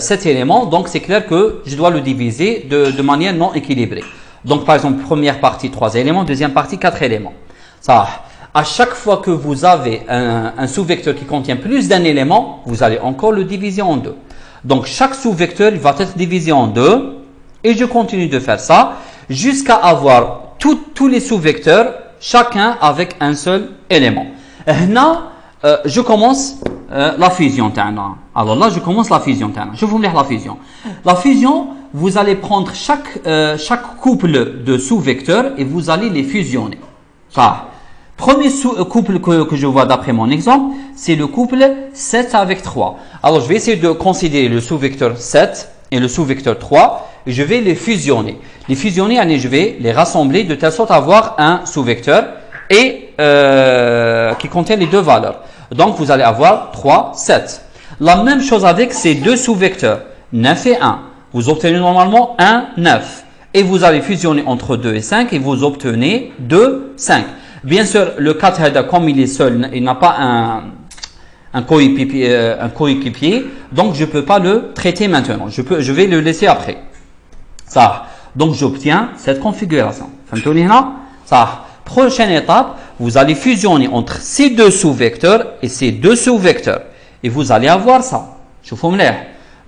7 éléments, donc c'est clair que je dois le diviser de manière non équilibrée. Donc, par exemple, première partie, 3 éléments, deuxième partie, 4 éléments. Ça, à chaque fois que vous avez un sous-vecteur qui contient plus d'un élément, vous allez encore le diviser en deux. Donc, chaque sous-vecteur va être divisé en deux. Et je continue de faire ça jusqu'à avoir tous les sous-vecteurs, chacun avec un seul élément. Là, je commence la fusion. Alors là, je commence la fusion. Je vous montre la fusion. La fusion, vous allez prendre chaque couple de sous-vecteurs et vous allez les fusionner. Ça. Premier couple que je vois d'après mon exemple, c'est le couple 7 avec 3. Alors, je vais essayer de considérer le sous-vecteur 7 et le sous-vecteur 3. Et je vais les fusionner. Les fusionner, je vais les rassembler de telle sorte à avoir un sous-vecteur et qui contient les deux valeurs. Donc, vous allez avoir 3, 7. La même chose avec ces deux sous-vecteurs, 9 et 1. Vous obtenez normalement 1, 9. Et vous allez fusionner entre 2 et 5 et vous obtenez 2, 5. Bien sûr, le 4, comme il est seul, il n'a pas un coéquipier, donc je ne peux pas le traiter maintenant. Je vais le laisser après. Ça. Donc, j'obtiens cette configuration. Ça. Prochaine étape, vous allez fusionner entre ces deux sous-vecteurs et ces deux sous-vecteurs. Et vous allez avoir ça. Je vous montre.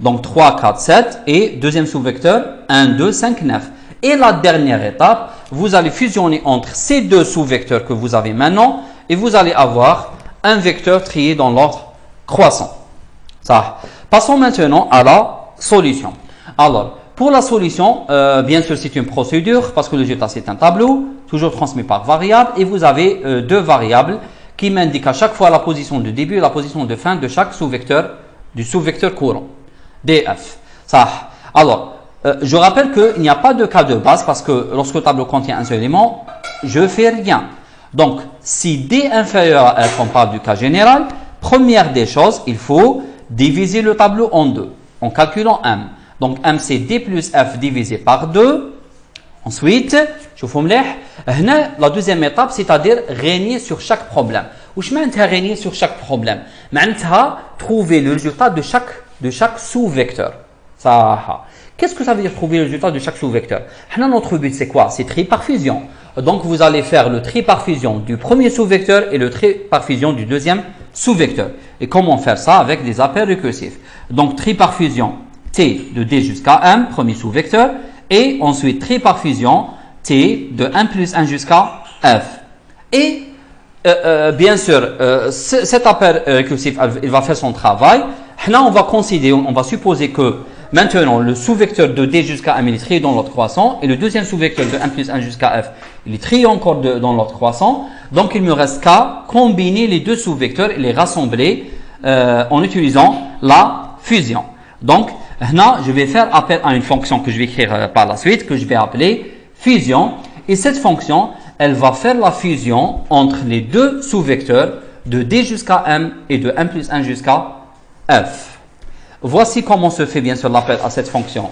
Donc, 3, 4, 7 et deuxième sous-vecteur, 1, 2, 5, 9. Et la dernière étape, vous allez fusionner entre ces deux sous-vecteurs que vous avez maintenant et vous allez avoir un vecteur trié dans l'ordre croissant. Ça. Passons maintenant à la solution. Alors, pour la solution, bien sûr, c'est une procédure parce que le résultat, c'est un tableau, toujours transmis par variable et vous avez deux variables qui m'indiquent à chaque fois la position de début et la position de fin de chaque sous-vecteur, du sous-vecteur courant, df. Ça. Alors, je rappelle qu'il n'y a pas de cas de base parce que lorsque le tableau contient un seul élément, je ne fais rien. Donc, si D inférieur à F, on parle du cas général, première des choses, il faut diviser le tableau en deux en calculant M. Donc, M, c'est D plus F divisé par 2. Ensuite, je vous montre la deuxième étape, c'est-à-dire régner sur chaque problème. Ou je mets régner sur chaque problème. Maintenant, trouver le résultat de chaque sous-vecteur. Ça. Qu'est-ce que ça veut dire trouver le résultat de chaque sous-vecteur? Notre but, c'est quoi? C'est tri par fusion. Donc, vous allez faire le tri par fusion du premier sous-vecteur et le tri par fusion du deuxième sous-vecteur. Et comment faire ça? Avec des appels récursifs. Donc, tri par fusion T de D jusqu'à M, premier sous-vecteur. Et ensuite, tri par fusion T de 1 plus 1 jusqu'à F. Et bien sûr, cet appel récursif, il va faire son travail. Là, on va considérer, on va supposer que maintenant, le sous-vecteur de D jusqu'à M, il est trié dans l'ordre croissant. Et le deuxième sous-vecteur de 1 plus 1 jusqu'à F, il est trié encore dans l'ordre croissant. Donc, il me reste qu'à combiner les deux sous-vecteurs et les rassembler en utilisant la fusion. Donc, là, je vais faire appel à une fonction que je vais écrire par la suite, que je vais appeler fusion. Et cette fonction, elle va faire la fusion entre les deux sous-vecteurs de D jusqu'à M et de 1 plus 1 jusqu'à F. Voici comment se fait bien sûr l'appel à cette fonction,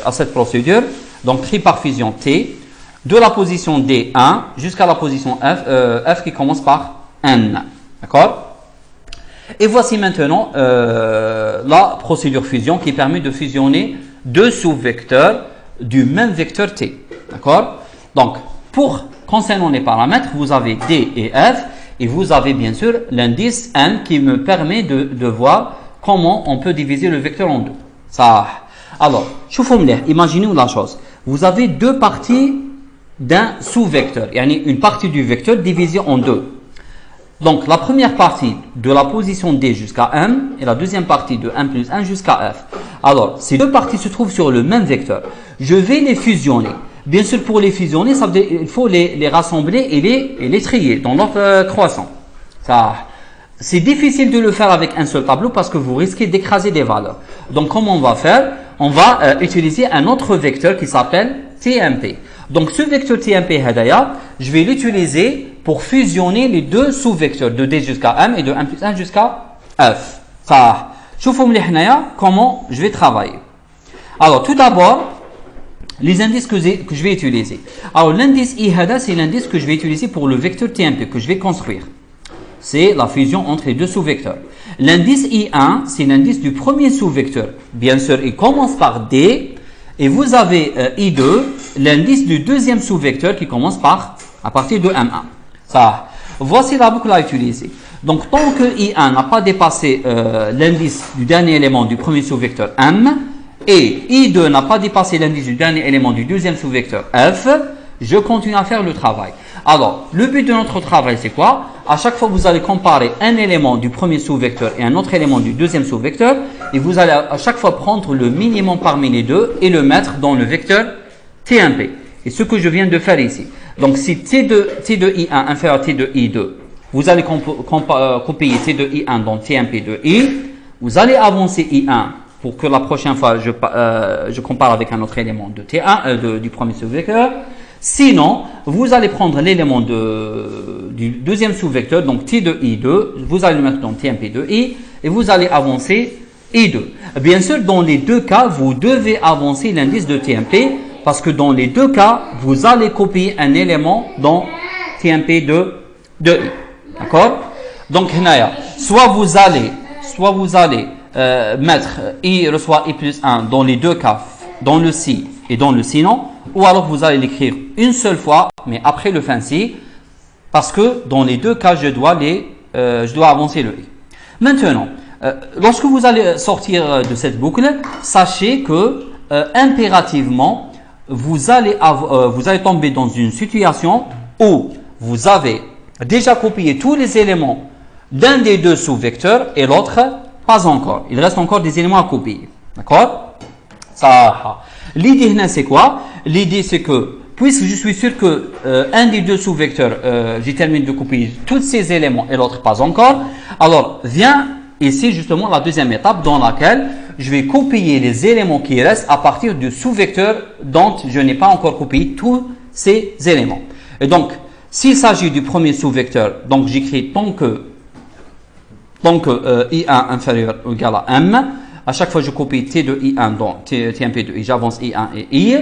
à cette procédure. Donc, tri par fusion T, de la position D1 jusqu'à la position F qui commence par N. D'accord? Et voici maintenant la procédure fusion qui permet de fusionner deux sous-vecteurs du même vecteur T. D'accord? Donc, concernant les paramètres, vous avez D et F et vous avez bien sûr l'indice N qui me permet de voir comment on peut diviser le vecteur en deux. Ça. Alors, imaginez la chose. Vous avez deux parties d'un sous-vecteur. Une partie du vecteur divisée en deux. Donc, la première partie de la position D jusqu'à M et la deuxième partie de 1 plus 1 jusqu'à F. Alors, ces deux parties se trouvent sur le même vecteur. Je vais les fusionner. Bien sûr, pour les fusionner, ça veut dire qu'il faut les rassembler et les trier dans l'ordre croissant. Ça. C'est difficile de le faire avec un seul tableau parce que vous risquez d'écraser des valeurs. Donc, comment on va faire? On va utiliser un autre vecteur qui s'appelle TMP. Donc, ce vecteur TMP, je vais l'utiliser pour fusionner les deux sous-vecteurs de D jusqu'à M et de 1 plus 1 jusqu'à F. Ça, comment je vais travailler. Alors, tout d'abord, les indices que je vais utiliser. Alors, l'indice I, c'est l'indice que je vais utiliser pour le vecteur TMP que je vais construire. C'est la fusion entre les deux sous-vecteurs. L'indice I1, c'est l'indice du premier sous-vecteur. Bien sûr, il commence par D. Et vous avez I2, l'indice du deuxième sous-vecteur qui commence à partir de M1. Ça, voici la boucle à utiliser. Donc, tant que I1 n'a pas dépassé l'indice du dernier élément du premier sous-vecteur M, et I2 n'a pas dépassé l'indice du dernier élément du deuxième sous-vecteur F, je continue à faire le travail. Alors, le but de notre travail, c'est quoi? À chaque fois, vous allez comparer un élément du premier sous-vecteur et un autre élément du deuxième sous-vecteur, et vous allez à chaque fois prendre le minimum parmi les deux et le mettre dans le vecteur TMP. et ce que je viens de faire ici. Donc si T de I1 inférieur à T de I2, vous allez copier T de I1 dans TMP de I, vous allez avancer I1 pour que la prochaine fois je compare avec un autre élément de T1 du premier sous-vecteur. Sinon, vous allez prendre l'élément du deuxième sous-vecteur, donc T de I2, vous allez le mettre dans TMP de I et vous allez avancer I2. Bien sûr, dans les deux cas, vous devez avancer l'indice de TMP parce que dans les deux cas, vous allez copier un élément dans TMP de I. D'accord? Donc, soit vous allez mettre I reçoit I plus 1 dans les deux cas, dans le si et dans le sinon, ou alors vous allez l'écrire une seule fois, mais après le fin si, parce que dans les deux cas, je dois avancer le I. Maintenant, lorsque vous allez sortir de cette boucle, sachez que impérativement, vous allez tomber dans une situation où vous avez déjà copié tous les éléments d'un des deux sous-vecteurs et l'autre pas encore. Il reste encore des éléments à copier. D'accord? Ça. L'idée, c'est quoi? L'idée, c'est que, puisque je suis sûr que un des deux sous-vecteurs, j'ai terminé de copier tous ces éléments et l'autre pas encore, alors vient ici justement la deuxième étape dans laquelle je vais copier les éléments qui restent à partir du sous-vecteur dont je n'ai pas encore copié tous ces éléments. Et donc, s'il s'agit du premier sous-vecteur, donc j'écris tant que I1 inférieur ou égal à M, à chaque fois je copie T de I1 dans TMP de I, j'avance I1 et I,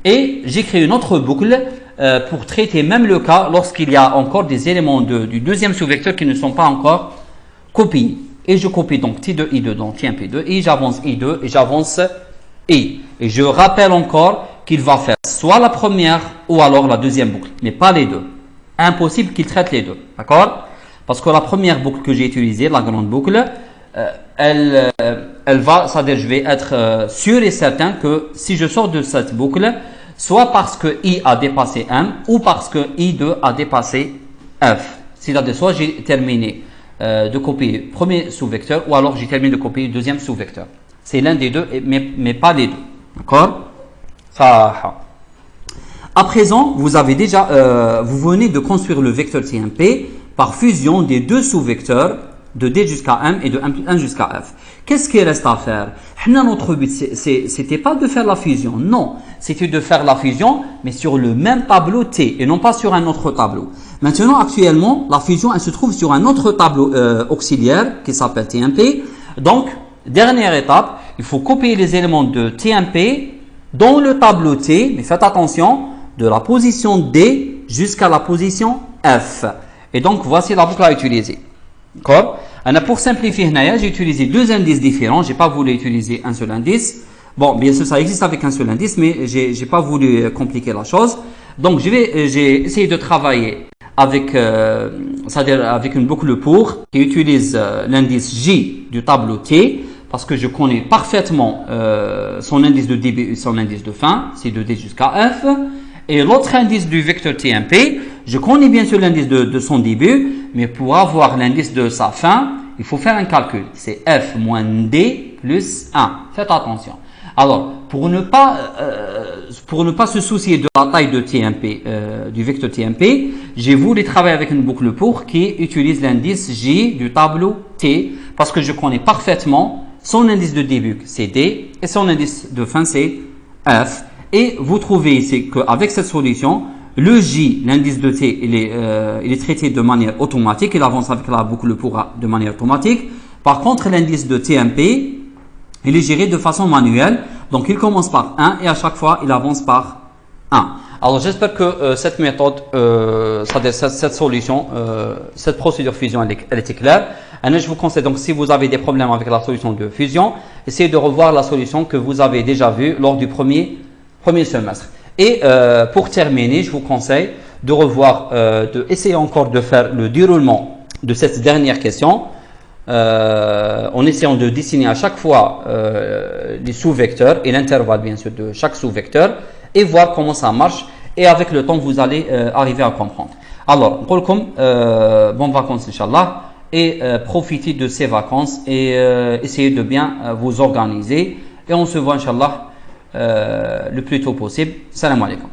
et j'écris une autre boucle pour traiter même le cas lorsqu'il y a encore des éléments du deuxième sous-vecteur qui ne sont pas encore copiés. Et je copie donc T de I2 dans TMP de I, j'avance I2 et j'avance I. Et je rappelle encore qu'il va faire soit la première ou alors la deuxième boucle, mais pas les deux. Impossible qu'il traite les deux, d'accord? Parce que la première boucle que j'ai utilisée, la grande boucle, elle va, c'est-à-dire je vais être sûr et certain que si je sors de cette boucle, soit parce que I a dépassé M ou parce que I2 a dépassé F. C'est-à-dire soit j'ai terminé de copier le premier sous-vecteur ou alors j'ai terminé de copier le deuxième sous-vecteur. C'est l'un des deux, mais pas les deux. D'accord? Ça. À présent, vous avez déjà, vous venez de construire le vecteur TMP par fusion des deux sous-vecteurs de D jusqu'à M et de M jusqu'à F. Qu'est-ce qu'il reste à faire? Notre but, c'était pas de faire la fusion, non. C'était de faire la fusion, mais sur le même tableau T et non pas sur un autre tableau. Maintenant, actuellement, la fusion, elle se trouve sur un autre tableau auxiliaire qui s'appelle TMP. Donc, dernière étape, il faut copier les éléments de TMP dans le tableau T, mais faites attention, de la position D jusqu'à la position F. Et donc, voici la boucle à utiliser. D'accord? Pour simplifier, j'ai utilisé deux indices différents. Je n'ai pas voulu utiliser un seul indice. Bon, bien sûr, ça existe avec un seul indice, mais je n'ai pas voulu compliquer la chose. Donc, j'ai essayé de travailler avec, c'est-à-dire avec une boucle pour qui utilise l'indice J du tableau T, parce que je connais parfaitement son indice de début et son indice de fin, c'est de D jusqu'à F. Et l'autre indice du vecteur TMP, je connais bien sûr l'indice de son début, mais pour avoir l'indice de sa fin, il faut faire un calcul. C'est F moins D plus 1. Faites attention. Alors, pour ne pas se soucier de la taille de TMP, du vecteur TMP, j'ai voulu travailler avec une boucle pour qui utilise l'indice J du tableau T, parce que je connais parfaitement son indice de début, c'est D, et son indice de fin, c'est F. Et vous trouvez ici qu'avec cette solution, le J, l'indice de T, il est traité de manière automatique. Il avance avec la boucle pour de manière automatique. Par contre, l'indice de TMP, il est géré de façon manuelle. Donc, il commence par 1 et à chaque fois, il avance par 1. Alors, j'espère que cette méthode, cette solution, cette procédure fusion, elle était claire. Et je vous conseille donc, si vous avez des problèmes avec la solution de fusion, essayez de revoir la solution que vous avez déjà vue lors du premier semestre. Et pour terminer, je vous conseille de revoir, essayer encore de faire le déroulement de cette dernière question en essayant de dessiner à chaque fois les sous-vecteurs et l'intervalle bien sûr de chaque sous-vecteur et voir comment ça marche et avec le temps vous allez arriver à comprendre. Alors, bonnes vacances Inch'Allah et profitez de ces vacances et essayez de bien vous organiser et on se voit Inch'Allah le plus tôt possible. Salam alaikum.